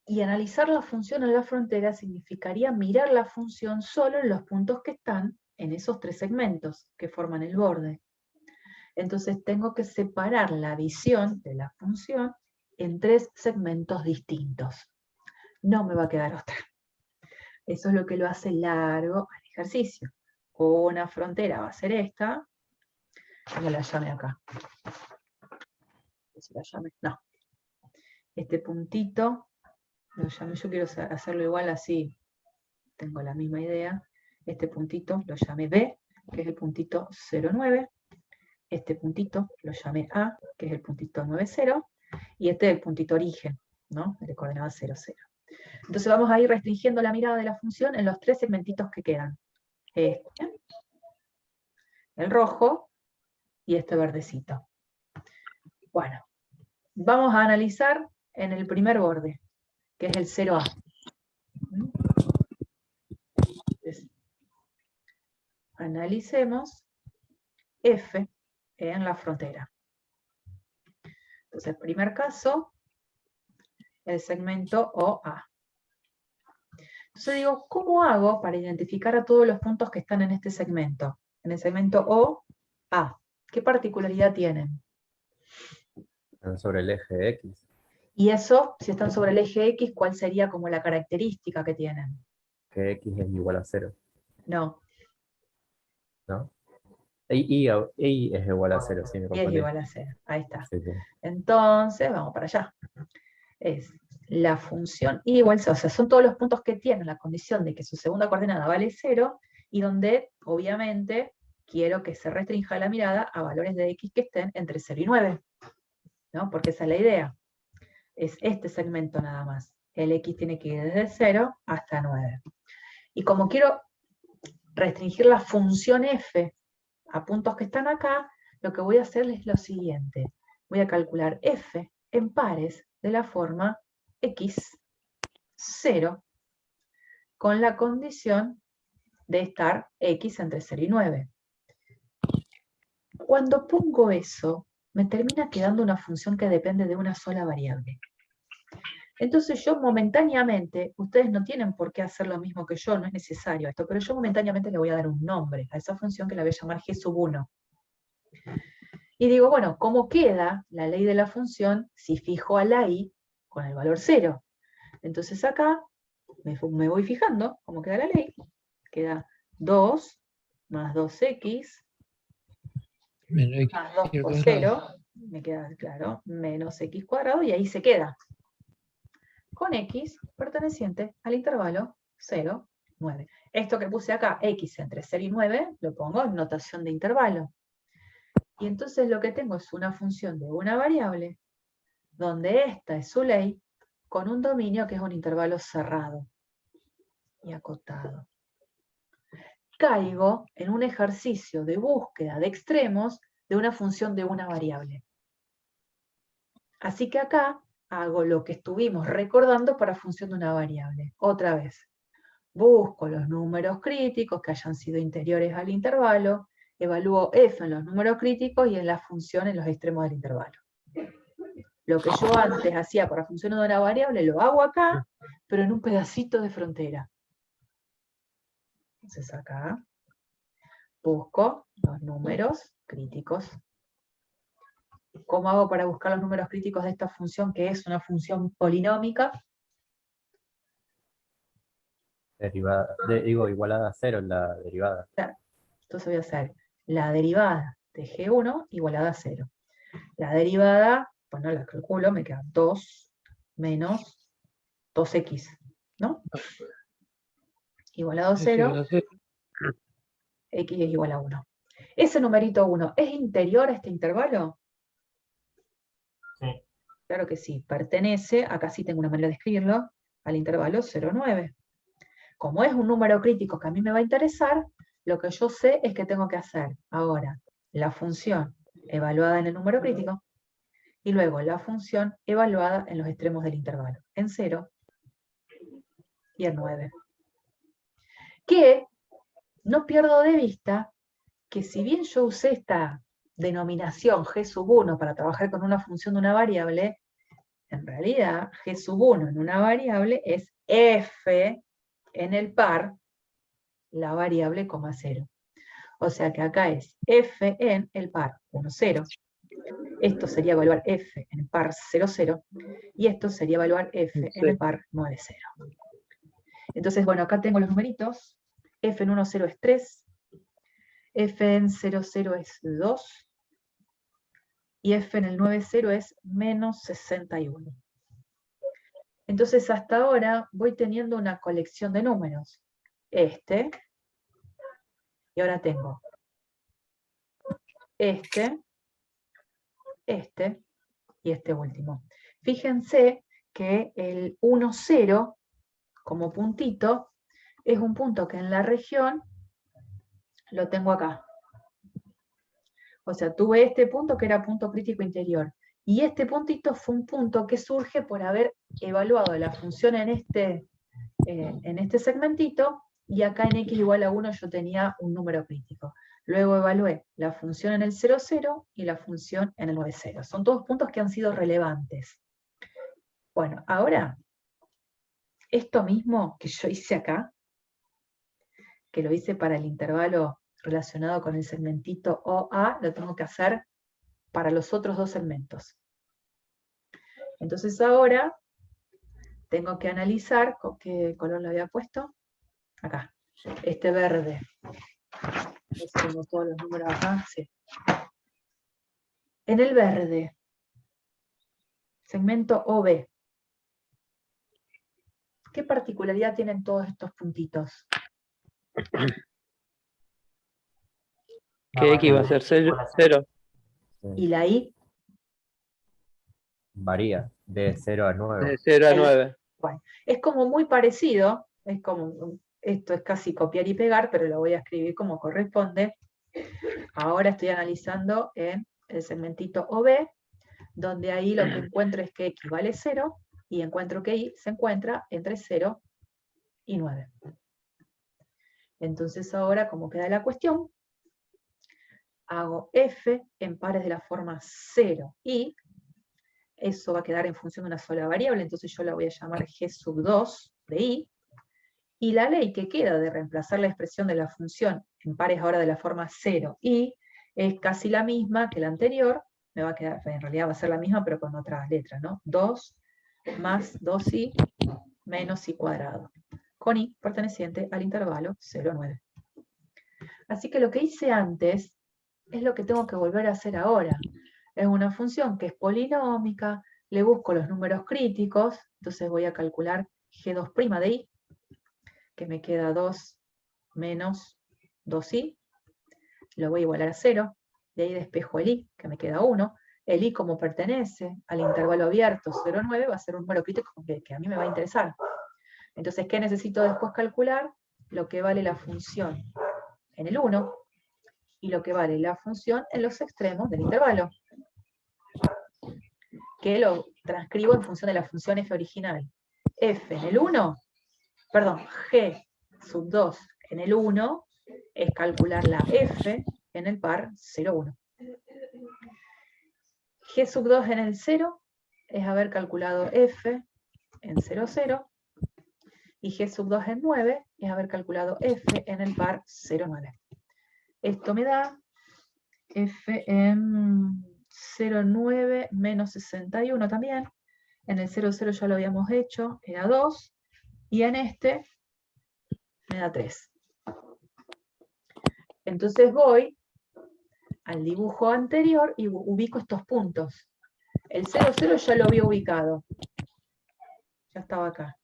Y analizar la función en la frontera significaría mirar la función solo en los puntos que están en esos tres segmentos que forman el borde. Entonces tengo que separar la visión de la función en tres segmentos distintos. No me va a quedar otra. Eso es lo que lo hace largo al ejercicio. Una frontera va a ser esta. No la llame acá. Si la llame, no. Este puntito, lo llame, yo quiero hacerlo igual así. Tengo la misma idea. Este puntito lo llamé B, que es el puntito 0,9. Este puntito lo llamé A, que es el puntito 9,0. Y este es el puntito origen, ¿no? El de coordenada 0, 0. Entonces vamos a ir restringiendo la mirada de la función en los tres segmentitos que quedan. Este, el rojo y este verdecito. Bueno, vamos a analizar en el primer borde, que es el 0A. Entonces, analicemos F en la frontera. Entonces, primer caso, el segmento OA. Entonces digo, ¿cómo hago para identificar a todos los puntos que están en este segmento? En el segmento OA. ¿Qué particularidad tienen? Están sobre el eje X, Y eso, si están sobre el eje X, ¿cuál sería como la característica que tienen? que X es igual a 0, No, ¿no? Y es igual a 0, sí, me y es confundí. igual a 0. Ahí está. Sí, sí. Entonces, vamos para allá. Es la función y igual, o sea, son todos los puntos que tienen la condición de que su segunda coordenada vale 0, y donde, obviamente, quiero que se restrinja la mirada a valores de X que estén entre 0 y 9, ¿no? Porque esa es la idea. Es este segmento nada más. El X tiene que ir desde 0 hasta 9. Y como quiero restringir la función F a puntos que están acá, lo que voy a hacer es lo siguiente. Voy a calcular F en pares de la forma X, 0, con la condición de estar X entre 0 y 9. Cuando pongo eso, me termina quedando una función que depende de una sola variable. Entonces yo momentáneamente, ustedes no tienen por qué hacer lo mismo que yo, no es necesario esto, pero yo momentáneamente le voy a dar un nombre a esa función que la voy a llamar G1. Y digo, bueno, ¿cómo queda la ley de la función si fijo a la i con el valor 0? Entonces acá me voy fijando cómo queda la ley. Queda 2 más 2x más 2 por 0, me queda claro, menos x cuadrado, y ahí se queda. Con x perteneciente al intervalo 0, 9. Esto que puse acá, x entre 0 y 9, lo pongo en notación de intervalo. Y entonces lo que tengo es una función de una variable, donde esta es su ley, con un dominio que es un intervalo cerrado y acotado. Caigo en un ejercicio de búsqueda de extremos de una función de una variable. Así que acá hago lo que estuvimos recordando para función de una variable. Otra vez, busco los números críticos que hayan sido interiores al intervalo, evalúo f en los números críticos y en la función en los extremos del intervalo. Lo que yo antes hacía para función de una variable lo hago acá, pero en un pedacito de frontera. Entonces acá busco los números críticos. ¿Cómo hago para buscar los números críticos de esta función, que es una función polinómica? Derivada, igualada a 0 en la derivada. Entonces voy a hacer la derivada de G1 igualada a 0. La derivada, bueno, la calculo, me queda 2 menos 2x, ¿no? Igualado a 0, x es igual a 1. ¿Ese numerito 1 es interior a este intervalo? Sí. Claro que sí, pertenece, acá sí tengo una manera de escribirlo, al intervalo 0, 9. Como es un número crítico que a mí me va a interesar, lo que yo sé es que tengo que hacer ahora la función evaluada en el número crítico y luego la función evaluada en los extremos del intervalo, en 0 y en 9. Que no pierdo de vista que si bien yo usé esta denominación G1 para trabajar con una función de una variable, en realidad G1 en una variable es f en el par la variable, 0. O sea que acá es f en el par 1, 0. Esto sería evaluar f en el par 0, 0. Y esto sería evaluar f en el par 9, 0. Entonces, bueno, acá tengo los numeritos. F en 1, 0 es 3. F en 0, 0 es 2. Y f en el 9, 0 es menos 61. Entonces, hasta ahora voy teniendo una colección de números. Este. Y ahora tengo este y este último. Fíjense que el 1, 0, como puntito, es un punto que en la región lo tengo acá. O sea, tuve este punto que era punto crítico interior, Y este puntito fue un punto que surge por haber evaluado la función en este segmentito, y acá en x igual a 1 yo tenía un número crítico. Luego evalué la función en el 0, 0 y la función en el 9, 0. Son todos puntos que han sido relevantes. Bueno, ahora, esto mismo que yo hice acá, que lo hice para el intervalo relacionado con el segmentito OA, lo tengo que hacer para los otros dos segmentos. Entonces ahora tengo que analizar, ¿con qué color lo había puesto? Acá, este verde. Tengo todos los números acá, sí. En el verde, segmento OB, ¿qué particularidad tienen todos estos puntitos? Que X va a ser 0. ¿Y la I? Varía de 0 a 9. De 0 a 9. Bueno, es como muy parecido, es como, esto es casi copiar y pegar, pero lo voy a escribir como corresponde. Ahora estoy analizando en el segmentito OB, donde ahí lo que encuentro es que X vale 0, y encuentro que Y se encuentra entre 0 y 9. Entonces ahora, como queda la cuestión, hago F en pares de la forma 0 y eso va a quedar en función de una sola variable, entonces yo la voy a llamar G sub 2 de I, y la ley que queda de reemplazar la expresión de la función en pares ahora de la forma 0 y es casi la misma que la anterior, me va a quedar, en realidad va a ser la misma pero con otra letra, ¿no? 2 más 2i menos i cuadrado, con i perteneciente al intervalo 0, 9. Así que lo que hice antes es lo que tengo que volver a hacer ahora. Es una función que es polinómica, le busco los números críticos, entonces voy a calcular G2' de i, que me queda 2 menos 2i, lo voy a igualar a 0, de ahí despejo el i, que me queda 1, el i como pertenece al intervalo abierto 0, 9, va a ser un número crítico que a mí me va a interesar. Entonces, ¿qué necesito después calcular? Lo que vale la función en el 1, y lo que vale la función en los extremos del intervalo, que lo transcribo en función de la función f original. F en el 1, perdón, G sub 2 en el 1 es calcular la f en el par 0, 1. G sub 2 en el 0 es haber calculado f en 0, 0, y G sub 2 en 9 es haber calculado f en el par 0, 9. Esto me da f en 0,9 menos 61 también. En el 0, 0 ya lo habíamos hecho, era 2. Y en este me da 3. Entonces voy al dibujo anterior y ubico estos puntos. El 0, 0 ya lo había ubicado. Ya estaba acá.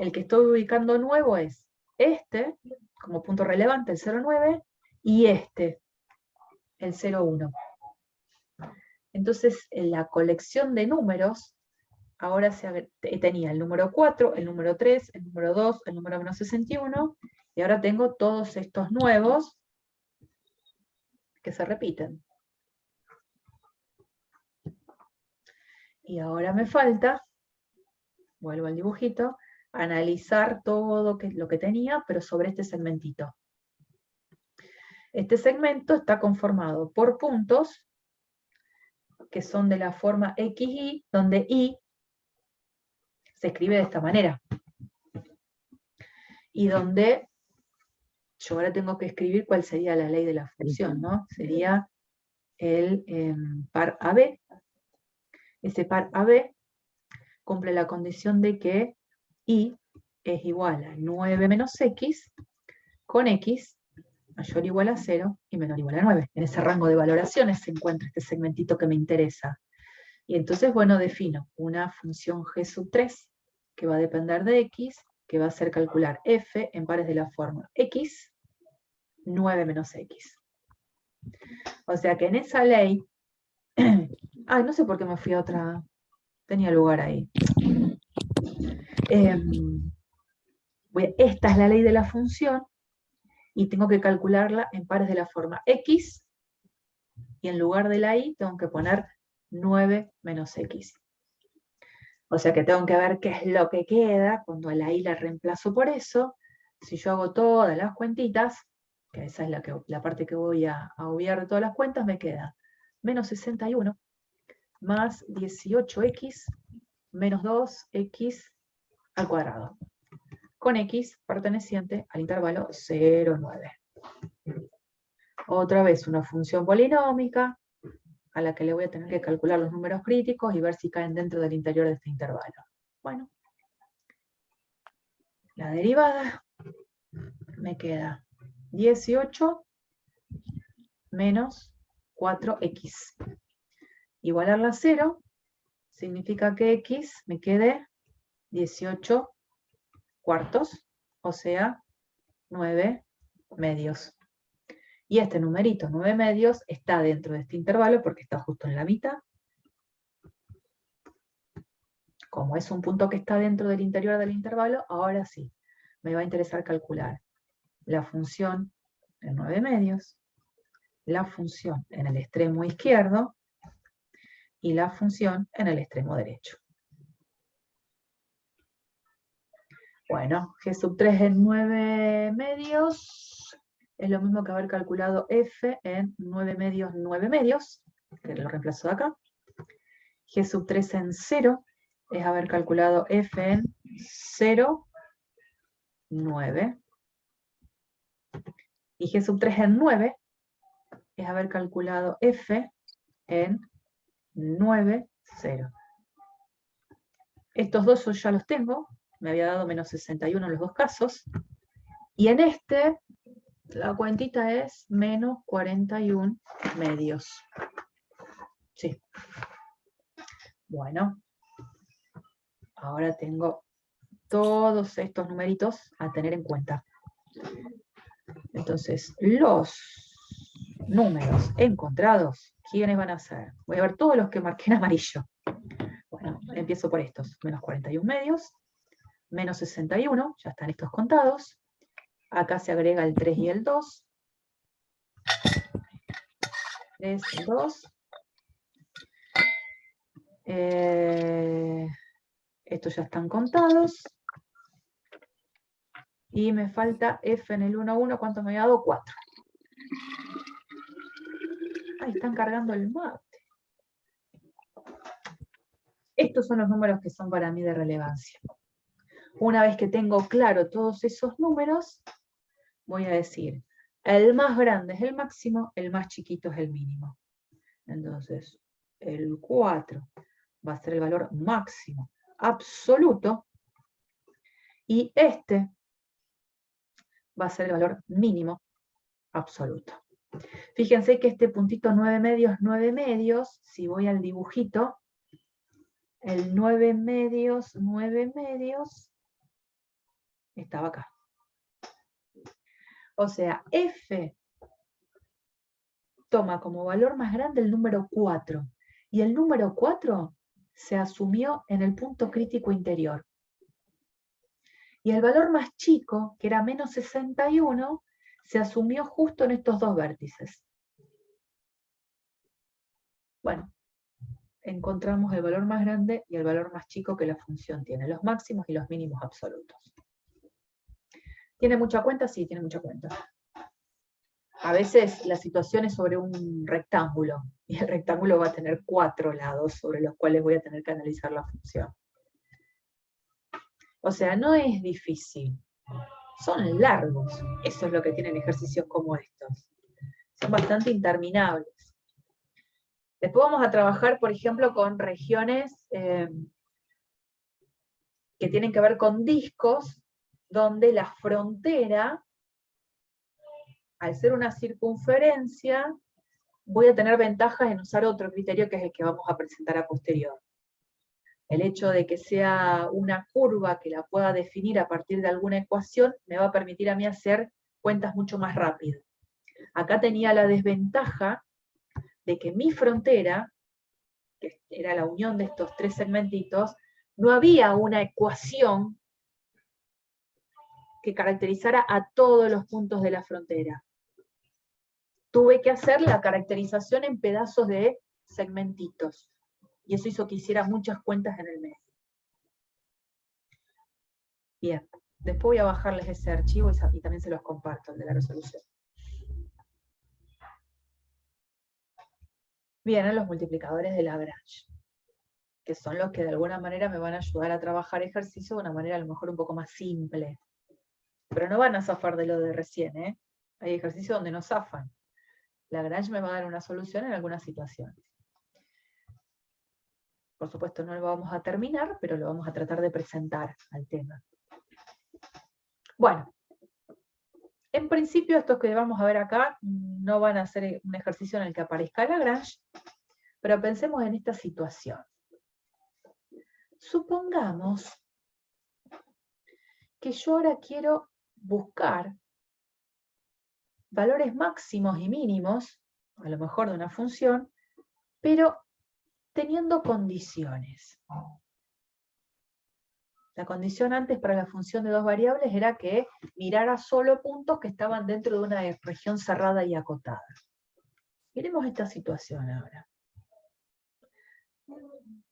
El que estoy ubicando nuevo es este, como punto relevante, el 0,9, y este, el 0,1. Entonces, en la colección de números, ahora tenía el número 4, el número 3, el número 2, el número menos 61, y ahora tengo todos estos nuevos que se repiten. Y ahora me falta, vuelvo al dibujito, analizar todo lo que tenía, pero sobre este segmentito. Este segmento está conformado por puntos que son de la forma XY, donde Y se escribe de esta manera. Y donde yo ahora tengo que escribir cuál sería la ley de la función, ¿no? Sería el par AB. Ese par AB cumple la condición de que Y es igual a 9 menos X, con X mayor o igual a 0 y menor o igual a 9. En ese rango de valoraciones se encuentra este segmentito que me interesa. Y entonces, bueno, defino una función G sub 3 que va a depender de X, que va a hacer calcular F en pares de la forma X, 9 menos X. O sea que en esa ley, ay, no sé por qué me fui a otra, tenía lugar ahí. Esta es la ley de la función, y tengo que calcularla en pares de la forma X, y en lugar de la Y tengo que poner 9 menos x. O sea que tengo que ver qué es lo que queda cuando a la y la reemplazo por eso. Si yo hago todas las cuentitas, que esa es la parte que voy a obviar de todas las cuentas, me queda menos 61 más 18x menos 2x al cuadrado, con x perteneciente al intervalo 0, 9. Otra vez una función polinómica a la que le voy a tener que calcular los números críticos y ver si caen dentro del interior de este intervalo. Bueno, la derivada me queda 18 menos 4x. Igualarla a 0 significa que x me quede 18 cuartos, o sea, 9 medios. Y este numerito, 9 medios, está dentro de este intervalo porque está justo en la mitad. Como es un punto que está dentro del interior del intervalo, ahora sí, me va a interesar calcular la función en 9 medios, la función en el extremo izquierdo y la función en el extremo derecho. Bueno, G sub 3 en 9 medios es lo mismo que haber calculado F en 9 medios, que lo reemplazo de acá. G sub 3 en 0 es haber calculado F en 0, 9. Y G sub 3 en 9 es haber calculado F en 9, 0. Estos dos ya los tengo, me había dado menos 61 en los dos casos. Y en este, la cuentita es menos 41 medios. Sí. Bueno, ahora tengo todos estos numeritos a tener en cuenta. Entonces, los números encontrados, ¿quiénes van a ser? Voy a ver todos los que marqué en amarillo. Bueno, empiezo por estos. Menos 41 medios, menos 61, ya están estos contados. Acá se agrega el 3 y el 2. 3, 2. Estos ya están contados. Y me falta F en el 1, 1. ¿Cuánto me había dado? 4. Ahí están cargando el mate. Estos son los números que son para mí de relevancia. Una vez que tengo claro todos esos números, voy a decir, el más grande es el máximo, el más chiquito es el mínimo. Entonces, el 4 va a ser el valor máximo absoluto, y este va a ser el valor mínimo absoluto. Fíjense que este puntito 9 medios, si voy al dibujito, el 9 medios, estaba acá. O sea, F toma como valor más grande el número 4, y el número 4 se asumió en el punto crítico interior. Y el valor más chico, que era menos 61, se asumió justo en estos dos vértices. Bueno, encontramos el valor más grande y el valor más chico que la función tiene, los máximos y los mínimos absolutos. ¿Tiene mucha cuenta? Sí, tiene mucha cuenta. A veces la situación es sobre un rectángulo, y el rectángulo va a tener 4 lados sobre los cuales voy a tener que analizar la función. O sea, no es difícil. Son largos. Eso es lo que tienen ejercicios como estos. Son bastante interminables. Después vamos a trabajar, por ejemplo, con regiones que tienen que ver con discos, donde la frontera, al ser una circunferencia, voy a tener ventajas en usar otro criterio que es el que vamos a presentar a posterior. El hecho de que sea una curva que la pueda definir a partir de alguna ecuación me va a permitir a mí hacer cuentas mucho más rápido. Acá tenía la desventaja de que mi frontera, que era la unión de estos tres segmentitos, no había una ecuación que caracterizara a todos los puntos de la frontera. Tuve que hacer la caracterización en pedazos de segmentitos. y eso hizo que hiciera muchas cuentas en el medio. Bien, después voy a bajarles ese archivo y también se los comparto, el de la resolución. Vienen los multiplicadores de Lagrange, que son los que de alguna manera me van a ayudar a trabajar ejercicio de una manera a lo mejor un poco más simple. Pero no van a zafar de lo de recién, ¿eh? Hay ejercicios donde no zafan. Lagrange me va a dar una solución en algunas situaciones. Por supuesto no lo vamos a terminar, pero lo vamos a tratar de presentar al tema. Bueno, en principio estos que vamos a ver acá no van a ser un ejercicio en el que aparezca Lagrange, pero pensemos en esta situación. Supongamos que yo ahora quiero buscar valores máximos y mínimos, a lo mejor de una función, pero teniendo condiciones. La condición antes para la función de dos variables era que mirara solo puntos que estaban dentro de una región cerrada y acotada. Miremos esta situación ahora.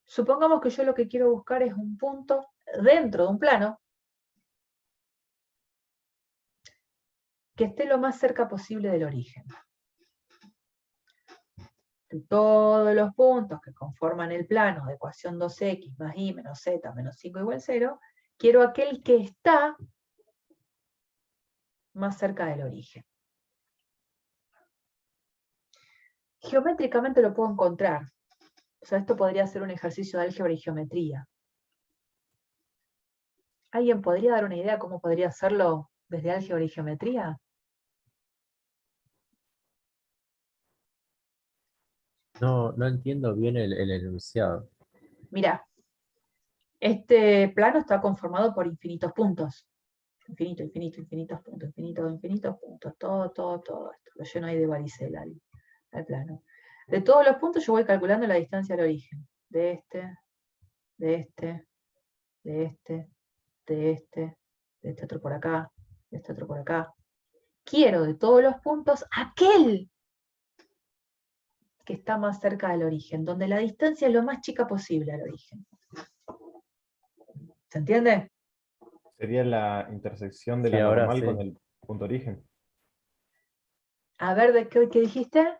Supongamos que yo lo que quiero buscar es un punto dentro de un plano que esté lo más cerca posible del origen. De todos los puntos que conforman el plano de ecuación 2x más y menos z menos 5 igual 0, quiero aquel que está más cerca del origen. Geométricamente lo puedo encontrar. O sea, esto podría ser un ejercicio de álgebra y geometría. ¿Alguien podría dar una idea cómo podría hacerlo desde álgebra y geometría? No entiendo bien el enunciado. Mirá, este plano está conformado por infinitos puntos. Infinito, infinito, infinitos puntos, infinitos puntos. Todo esto. Lo lleno ahí de varicela al plano. De todos los puntos yo voy calculando la distancia al origen. De este, de este, de este, de este, de este otro por acá, de este otro por acá. Quiero de todos los puntos aquel que está más cerca del origen, donde la distancia es lo más chica posible al origen. ¿Se entiende? Sería la intersección de Sí, la ahora normal sí. con el punto origen. A ver, ¿qué dijiste?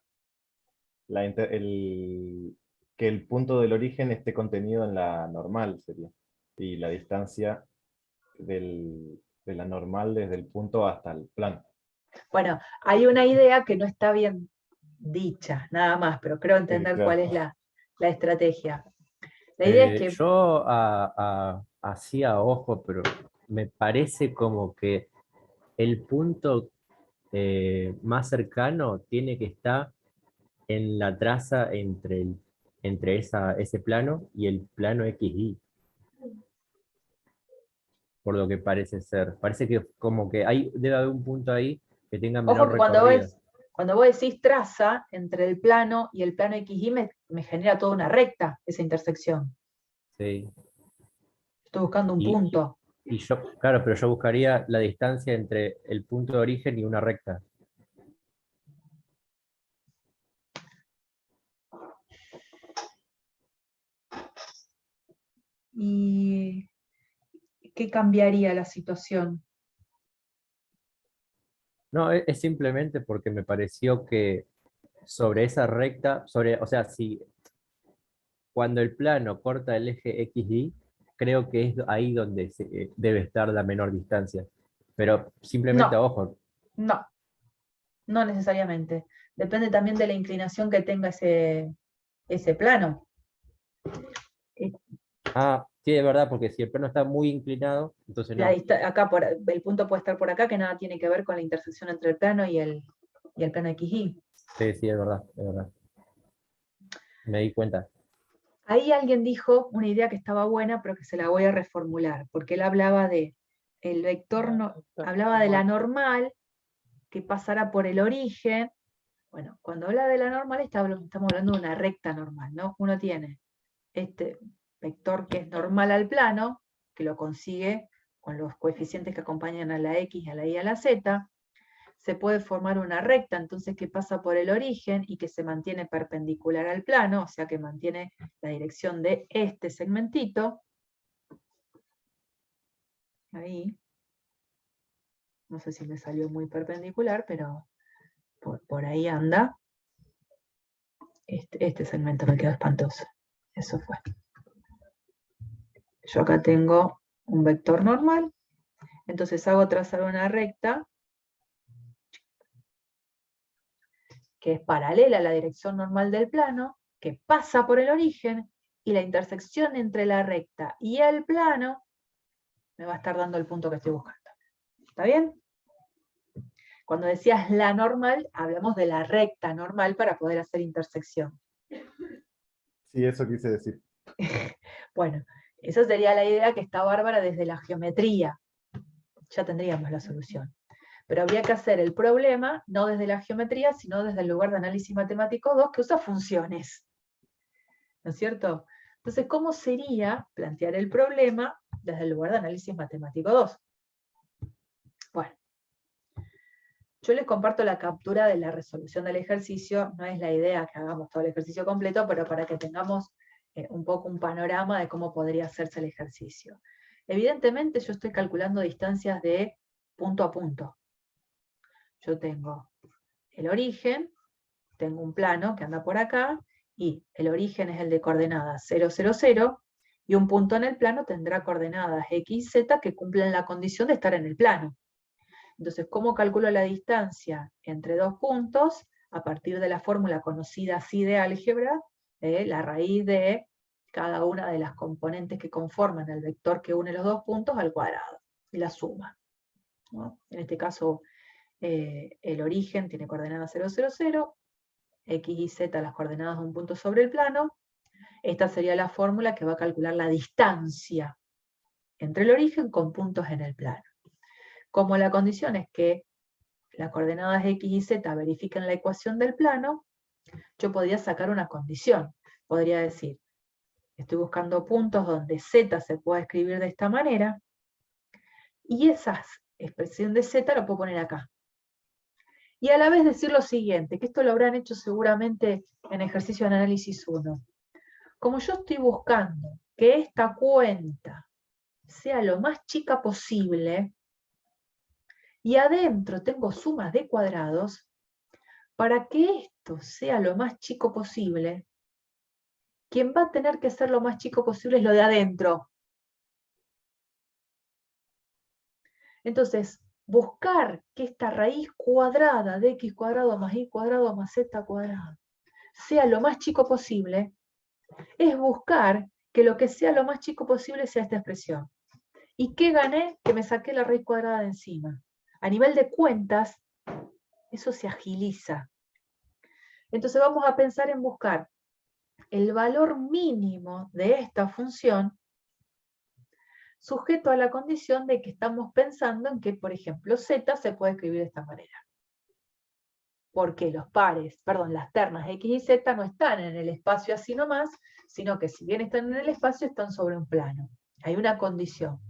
Que el punto del origen esté contenido en la normal sería. Y la distancia de la normal desde el punto hasta el plano. Bueno, hay una idea que no está bien dicha, nada más, pero creo entender claro. cuál es la estrategia. La idea es que Yo así a ojo, pero me parece como que el punto más cercano tiene que estar en la traza entre ese plano y el plano XY, por lo que parece ser. Parece que como que debe haber un punto ahí que tenga ojo menor que recorrido. cuando vos decís traza entre el plano y el plano XY me genera toda una recta esa intersección. Sí. Estoy buscando un Y, punto. y yo, claro, pero yo buscaría la distancia entre el punto de origen y una recta. ¿Y qué cambiaría la situación? No, es simplemente porque me pareció que sobre esa recta, o sea, si cuando el plano corta el eje XY, creo que es ahí donde debe estar la menor distancia. Pero simplemente a No, ojo. no necesariamente. Depende también de la inclinación que tenga ese plano. Ah, sí, es verdad, porque si el plano está muy inclinado, entonces no. Acá el punto puede estar por acá, que nada tiene que ver con la intersección entre el plano y el plano XY. Sí, sí, es verdad, es verdad. Me di cuenta. Ahí alguien dijo una idea que estaba buena, pero que se la voy a reformular, porque él hablaba de el vector, hablaba de la normal que pasara por el origen. Bueno, cuando habla de la normal estamos hablando de una recta normal, ¿no? Uno tiene este vector que es normal al plano, que lo consigue con los coeficientes que acompañan a la X, a la Y, a la Z, se puede formar una recta, entonces que pasa por el origen y que se mantiene perpendicular al plano, o sea que mantiene la dirección de este segmentito. Ahí. No sé si me salió muy perpendicular, pero por ahí anda. Este segmento me quedó espantoso. Eso fue. Yo acá tengo un vector normal, entonces hago trazar una recta que es paralela a la dirección normal del plano, que pasa por el origen, y la intersección entre la recta y el plano me va a estar dando el punto que estoy buscando. ¿Está bien? Cuando decías la normal, hablamos de la recta normal para poder hacer intersección. Sí, eso quise decir. Bueno, esa sería la idea, que está bárbara desde la geometría. Ya tendríamos la solución. Pero habría que hacer el problema no desde la geometría, sino desde el lugar de análisis matemático 2, que usa funciones. ¿No es cierto? Entonces, ¿cómo sería plantear el problema desde el lugar de análisis matemático 2? Bueno, yo les comparto la captura de la resolución del ejercicio. No es la idea que hagamos todo el ejercicio completo, pero para que tengamos un poco un panorama de cómo podría hacerse el ejercicio. Evidentemente yo estoy calculando distancias de punto a punto. Yo tengo el origen, tengo un plano que anda por acá, y el origen es el de coordenadas 0, 0, 0, y un punto en el plano tendrá coordenadas x y z que cumplen la condición de estar en el plano. Entonces, ¿cómo calculo la distancia entre dos puntos? A partir de la fórmula conocida así de álgebra, la raíz de cada una de las componentes que conforman el vector que une los dos puntos al cuadrado, y la suma, ¿no? En este caso, el origen tiene coordenadas 0, 0, 0, x y z las coordenadas de un punto sobre el plano. Esta sería la fórmula que va a calcular la distancia entre el origen con puntos en el plano. Como la condición es que las coordenadas x y z verifiquen la ecuación del plano, yo podría sacar una condición. Podría decir, estoy buscando puntos donde z se pueda escribir de esta manera, y esa expresión de z la puedo poner acá. Y a la vez decir lo siguiente, que esto lo habrán hecho seguramente en ejercicio de análisis 1. Como yo estoy buscando que esta cuenta sea lo más chica posible, y adentro tengo sumas de cuadrados, para que esto sea lo más chico posible, quien va a tener que ser lo más chico posible es lo de adentro. Entonces, buscar que esta raíz cuadrada de x cuadrado más y cuadrado más z cuadrado sea lo más chico posible, es buscar que lo que sea lo más chico posible sea esta expresión. ¿Y qué gané? Que me saqué la raíz cuadrada de encima. A nivel de cuentas, eso se agiliza. Entonces vamos a pensar en buscar el valor mínimo de esta función, sujeto a la condición de que estamos pensando en que, por ejemplo, z se puede escribir de esta manera. Porque las ternas x y z no están en el espacio así nomás, sino que si bien están en el espacio, están sobre un plano. Hay una condición.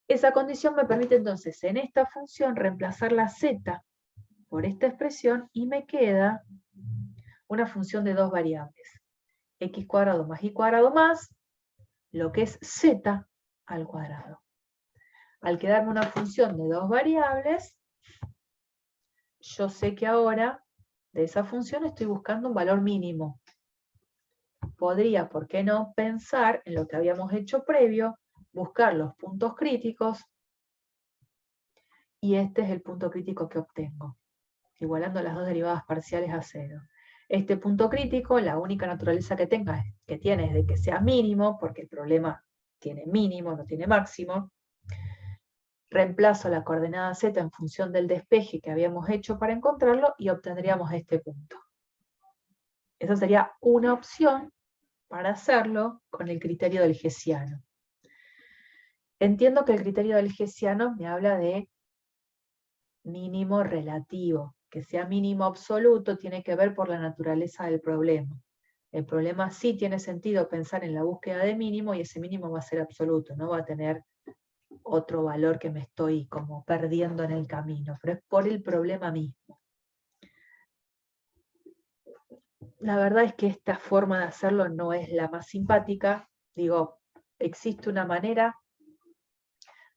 Esa condición me permite entonces en esta función reemplazar la z por esta expresión, y me queda una función de dos variables. X cuadrado más y cuadrado más lo que es z al cuadrado. Al quedarme una función de dos variables, yo sé que ahora de esa función estoy buscando un valor mínimo. Podría, ¿por qué no?, pensar en lo que habíamos hecho previo, buscar los puntos críticos, y este es el punto crítico que obtengo, igualando las dos derivadas parciales a 0. Este punto crítico, la única naturaleza que tiene es de que sea mínimo, porque el problema tiene mínimo, no tiene máximo. Reemplazo la coordenada z en función del despeje que habíamos hecho para encontrarlo, y obtendríamos este punto. Esa sería una opción para hacerlo con el criterio del hessiano. Entiendo que el criterio del hessiano me habla de mínimo relativo. Que sea mínimo absoluto tiene que ver por la naturaleza del problema. El problema sí tiene sentido pensar en la búsqueda de mínimo, y ese mínimo va a ser absoluto, no va a tener otro valor que me estoy como perdiendo en el camino, pero es por el problema mismo. La verdad es que esta forma de hacerlo no es la más simpática. Digo, existe una manera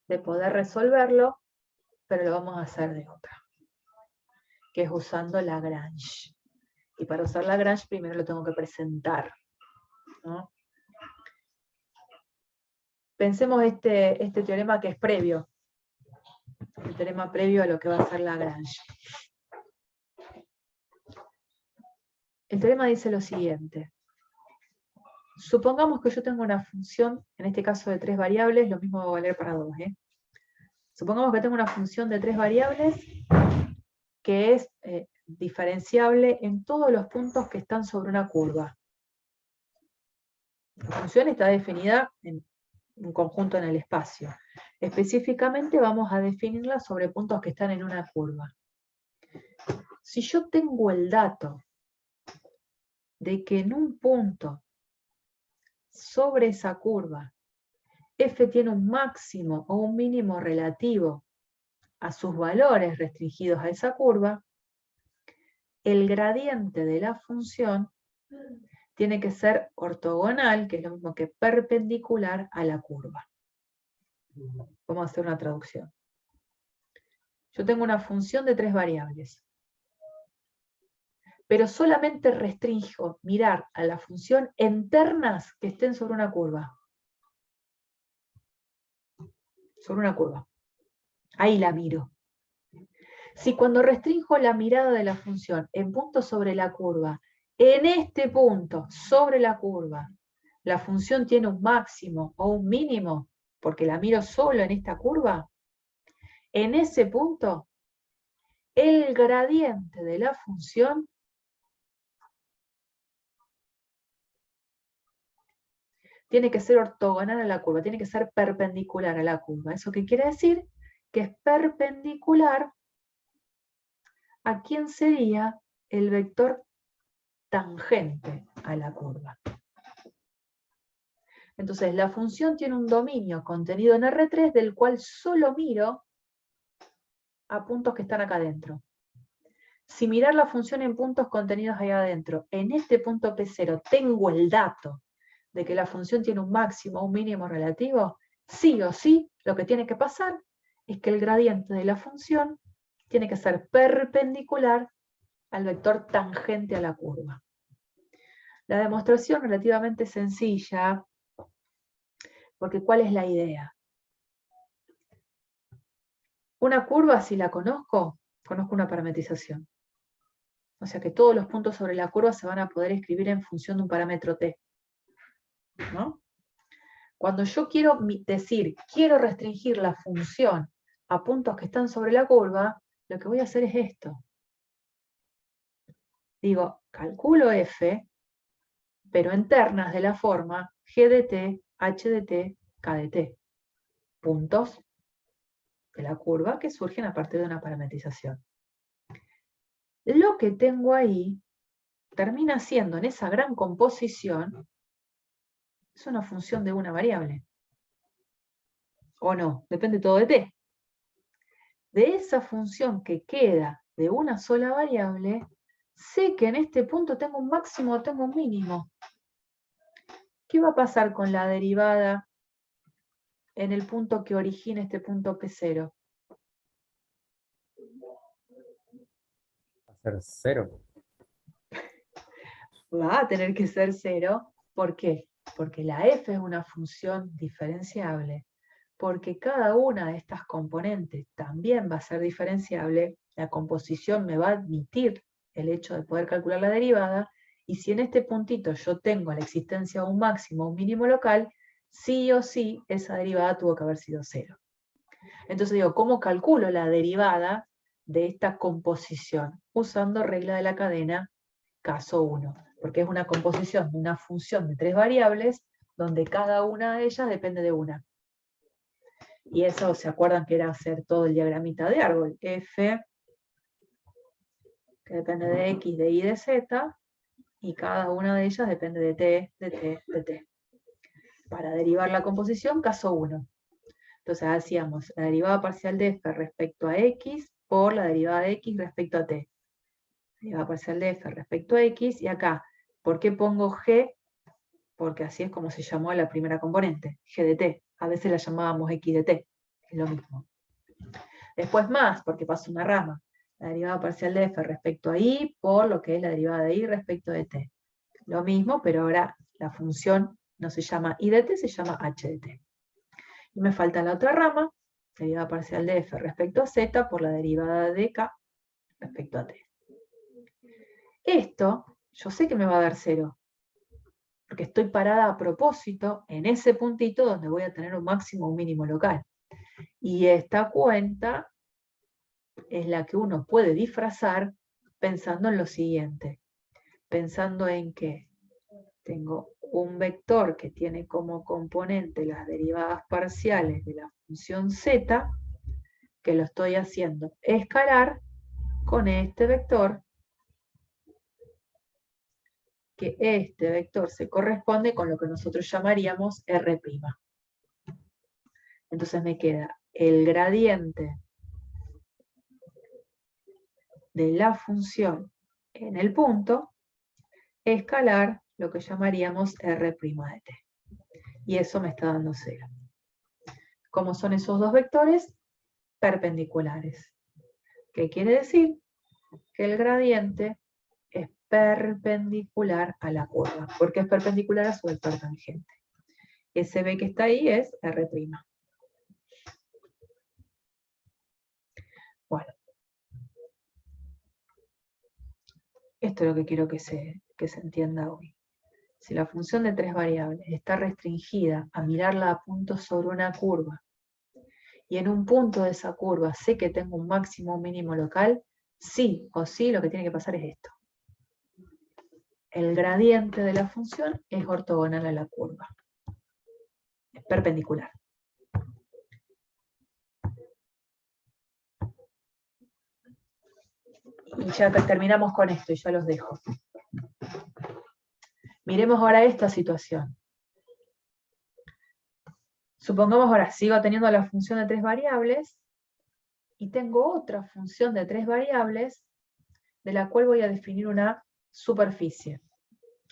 de poder resolverlo, pero lo vamos a hacer de otra, que es usando Lagrange. Y para usar Lagrange primero lo tengo que presentar, ¿no? Pensemos este teorema que es previo, el teorema previo a lo que va a ser Lagrange. El teorema dice lo siguiente. Supongamos que yo tengo una función, en este caso de 3 variables, lo mismo va a valer para 2. Supongamos que tengo una función de 3 variables que es diferenciable en todos los puntos que están sobre una curva. La función está definida en un conjunto en el espacio. Específicamente vamos a definirla sobre puntos que están en una curva. Si yo tengo el dato de que en un punto sobre esa curva f tiene un máximo o un mínimo relativo a sus valores restringidos a esa curva, el gradiente de la función tiene que ser ortogonal, que es lo mismo que perpendicular a la curva. Vamos a hacer una traducción. Yo tengo una función de 3 variables, pero solamente restringo mirar a la función en ternas que estén sobre una curva. Sobre una curva. Ahí la miro. Si cuando restringo la mirada de la función en punto sobre la curva, en este punto sobre la curva, la función tiene un máximo o un mínimo, porque la miro solo en esta curva, en ese punto, el gradiente de la función tiene que ser ortogonal a la curva, tiene que ser perpendicular a la curva. ¿Eso qué quiere decir? Que es perpendicular a quién sería el vector tangente a la curva. Entonces, la función tiene un dominio contenido en R3 del cual solo miro a puntos que están acá adentro. Si mirar la función en puntos contenidos ahí adentro, en este punto P0 tengo el dato de que la función tiene un máximo o un mínimo relativo, sí o sí, lo que tiene que pasar es que el gradiente de la función tiene que ser perpendicular al vector tangente a la curva. La demostración relativamente sencilla, porque ¿cuál es la idea? Una curva, si la conozco una parametrización. O sea que todos los puntos sobre la curva se van a poder escribir en función de un parámetro t, ¿no? Cuando yo quiero decir, quiero restringir la función a puntos que están sobre la curva, lo que voy a hacer es esto. Digo, calculo f, pero en ternas de la forma g de t, h de t, k de t. Puntos de la curva que surgen a partir de una parametrización. Lo que tengo ahí termina siendo en esa gran composición, es una función de una variable. O no, depende todo de t. De esa función que queda de una sola variable, sé que en este punto tengo un máximo o tengo un mínimo. ¿Qué va a pasar con la derivada en el punto que origina este punto P0? Va a ser 0. Va a tener que ser 0. ¿Por qué? Porque la f es una función diferenciable. Porque cada una de estas componentes también va a ser diferenciable, la composición me va a admitir el hecho de poder calcular la derivada, y si en este puntito yo tengo la existencia de un máximo o un mínimo local, sí o sí esa derivada tuvo que haber sido 0. Entonces digo, ¿cómo calculo la derivada de esta composición? Usando regla de la cadena, caso 1, porque es una composición de una función de 3 variables, donde cada una de ellas depende de una. Y eso, ¿se acuerdan que era hacer todo el diagramita de árbol? F, que depende de X, de Y, de Z, y cada una de ellas depende de T, de T, de T. Para derivar la composición, caso 1. Entonces hacíamos la derivada parcial de f respecto a x por la derivada de x respecto a t. Derivada parcial de f respecto a x, y acá, ¿por qué pongo g? Porque así es como se llamó la primera componente, g de t. A veces la llamábamos x de t, es lo mismo. Después más, porque pasa una rama. La derivada parcial de f respecto a y por lo que es la derivada de y respecto de t. Lo mismo, pero ahora la función no se llama y de t, se llama h de t. Y me falta la otra rama, derivada parcial de f respecto a z por la derivada de k respecto a t. Esto, yo sé que me va a dar 0, porque estoy parada a propósito en ese puntito donde voy a tener un máximo o un mínimo local. Y esta cuenta es la que uno puede disfrazar pensando en lo siguiente. Pensando en que tengo un vector que tiene como componente las derivadas parciales de la función z, que lo estoy haciendo escalar con este vector, que este vector se corresponde con lo que nosotros llamaríamos R'. Entonces me queda el gradiente de la función en el punto, escalar lo que llamaríamos R' de t. Y eso me está dando 0. ¿Cómo son esos dos vectores? Perpendiculares. ¿Qué quiere decir? Que el gradiente es perpendicular a la curva, porque es perpendicular a su vector tangente. Ese B que está ahí es R'. Bueno, esto es lo que quiero que se entienda hoy. Si la función de 3 variables está restringida a mirarla a puntos sobre una curva, y en un punto de esa curva sé que tengo un máximo o un mínimo local, sí o sí lo que tiene que pasar es esto. El gradiente de la función es ortogonal a la curva. Es perpendicular. Y ya terminamos con esto y ya los dejo. Miremos ahora esta situación. Supongamos ahora, sigo teniendo la función de 3 variables y tengo otra función de 3 variables de la cual voy a definir una superficie.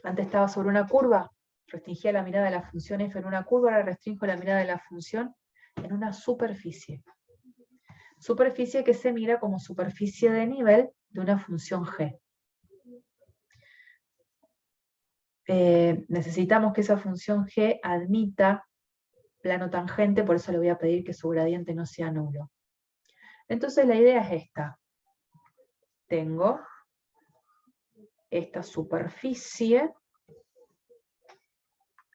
Antes estaba sobre una curva, restringía la mirada de la función f en una curva, ahora restringo la mirada de la función en una superficie. Superficie que se mira como superficie de nivel de una función g. Necesitamos que esa función g admita plano tangente, por eso le voy a pedir que su gradiente no sea nulo. Entonces la idea es esta. Tengo esta superficie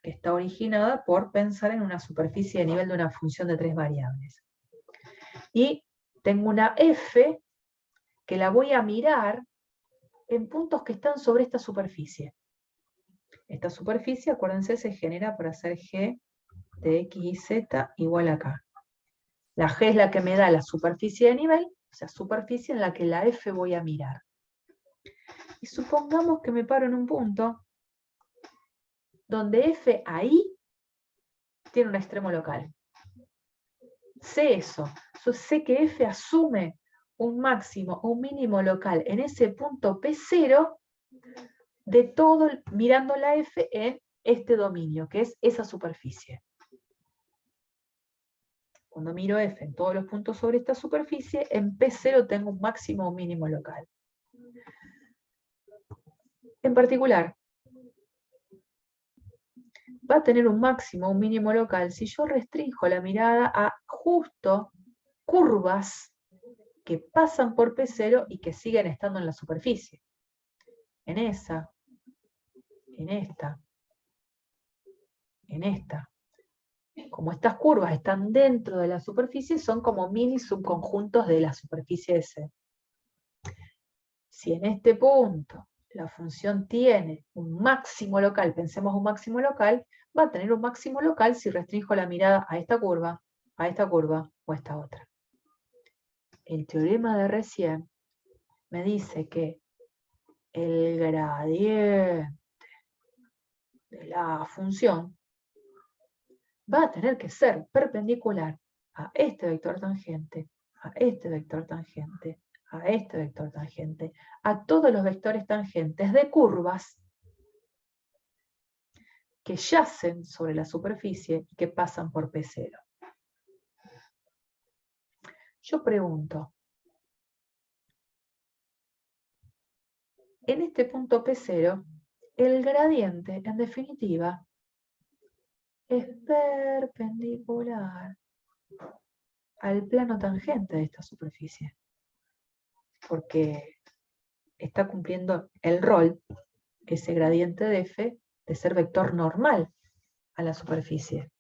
que está originada por pensar en una superficie de nivel de una función de 3 variables. Y tengo una f que la voy a mirar en puntos que están sobre esta superficie. Esta superficie, acuérdense, se genera por hacer g de x y z igual a k. La g es la que me da la superficie de nivel, o sea, superficie en la que la f voy a mirar. Y supongamos que me paro en un punto donde f ahí tiene un extremo local. Sé eso. Yo sé que f asume un máximo o un mínimo local en ese punto P0 de todo, mirando la f en este dominio, que es esa superficie. Cuando miro f en todos los puntos sobre esta superficie, en P0 tengo un máximo o un mínimo local. En particular, va a tener un máximo o un mínimo local si yo restringo la mirada a justo curvas que pasan por P0 y que siguen estando en la superficie. En esa, en esta, en esta. Como estas curvas están dentro de la superficie, son como mini subconjuntos de la superficie S. Si en este punto la función tiene un máximo local, pensemos un máximo local, va a tener un máximo local si restringo la mirada a esta curva o a esta otra. El teorema de recién me dice que el gradiente de la función va a tener que ser perpendicular a este vector tangente, a este vector tangente, a este vector tangente, a todos los vectores tangentes de curvas que yacen sobre la superficie y que pasan por P0. Yo pregunto, en este punto P0, el gradiente, en definitiva, es perpendicular al plano tangente de esta superficie, porque está cumpliendo el rol, ese gradiente de f, de ser vector normal a la superficie.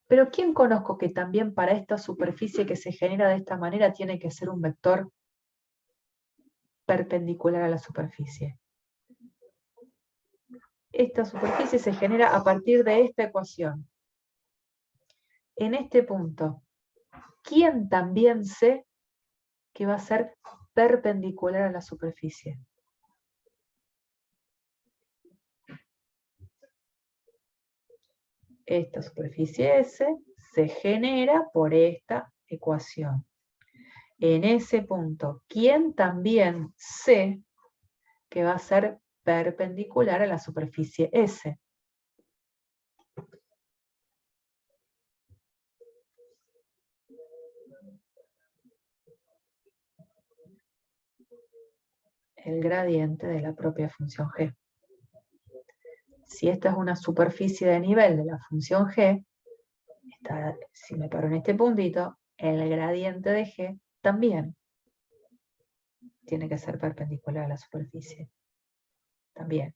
Pero ¿quién conozco que también para esta superficie que se genera de esta manera tiene que ser un vector perpendicular a la superficie? Esta superficie se genera a partir de esta ecuación. En este punto, ¿quién también sé que va a ser perpendicular a la superficie? Esta superficie S se genera por esta ecuación. En ese punto, ¿quién también sé que va a ser perpendicular a la superficie S? El gradiente de la propia función G. Si esta es una superficie de nivel de la función G, si me paro en este puntito, el gradiente de G también tiene que ser perpendicular a la superficie. También.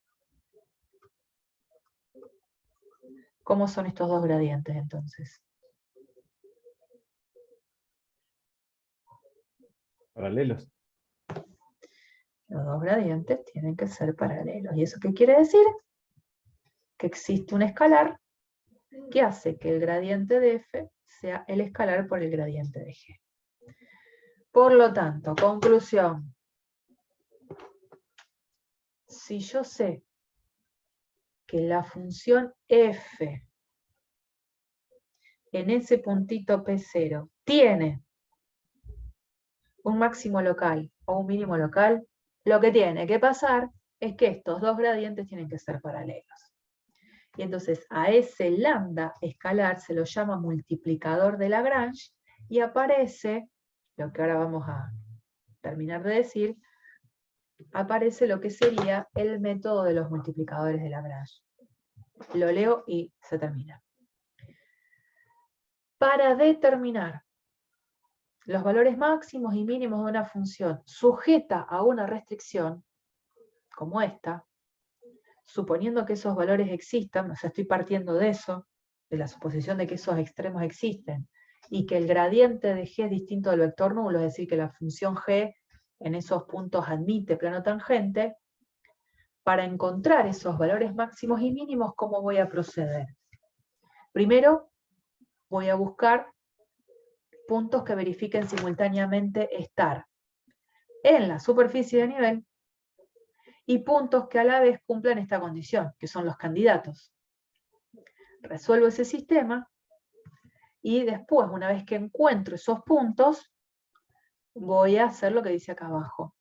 ¿Cómo son estos dos gradientes entonces? Paralelos. Los dos gradientes tienen que ser paralelos. ¿Y eso qué quiere decir? Que existe un escalar que hace que el gradiente de f sea el escalar por el gradiente de g. Por lo tanto, conclusión. Si yo sé que la función f en ese puntito P0 tiene un máximo local o un mínimo local, lo que tiene que pasar es que estos dos gradientes tienen que ser paralelos. Y entonces a ese lambda escalar se lo llama multiplicador de Lagrange y aparece, lo que ahora vamos a terminar de decir, aparece lo que sería el método de los multiplicadores de Lagrange. Lo leo y se termina. Para determinar los valores máximos y mínimos de una función sujeta a una restricción, como esta, suponiendo que esos valores existan, o sea, estoy partiendo de eso, de la suposición de que esos extremos existen, y que el gradiente de g es distinto del vector nulo, es decir, que la función g en esos puntos admite plano tangente, para encontrar esos valores máximos y mínimos, ¿cómo voy a proceder? Primero, voy a buscar puntos que verifiquen simultáneamente estar en la superficie de nivel y puntos que a la vez cumplan esta condición, que son los candidatos. Resuelvo ese sistema y después, una vez que encuentro esos puntos, voy a hacer lo que dice acá abajo.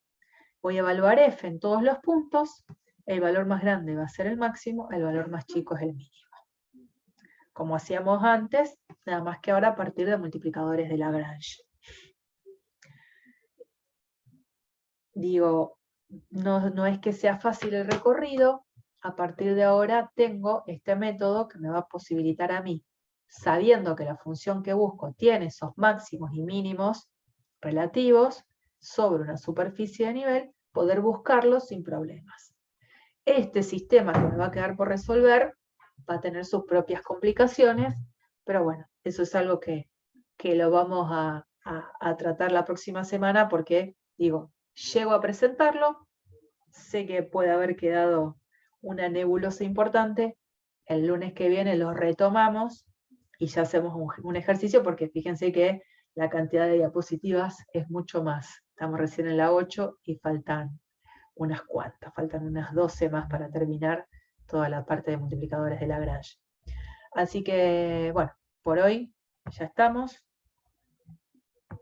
Voy a evaluar f en todos los puntos, el valor más grande va a ser el máximo, el valor más chico es el mínimo. Como hacíamos antes, nada más que ahora a partir de multiplicadores de Lagrange. Digo, no es que sea fácil el recorrido, a partir de ahora tengo este método que me va a posibilitar a mí, sabiendo que la función que busco tiene esos máximos y mínimos relativos sobre una superficie de nivel, poder buscarlos sin problemas. Este sistema que me va a quedar por resolver va a tener sus propias complicaciones, pero bueno, eso es algo que lo vamos a tratar la próxima semana porque, digo, llego a presentarlo, sé que puede haber quedado una nebulosa importante, el lunes que viene lo retomamos y ya hacemos un ejercicio porque fíjense que la cantidad de diapositivas es mucho más. Estamos recién en la 8 y faltan unas cuantas, faltan unas 12 más para terminar toda la parte de multiplicadores de Lagrange. Así que, bueno, por hoy Ya estamos.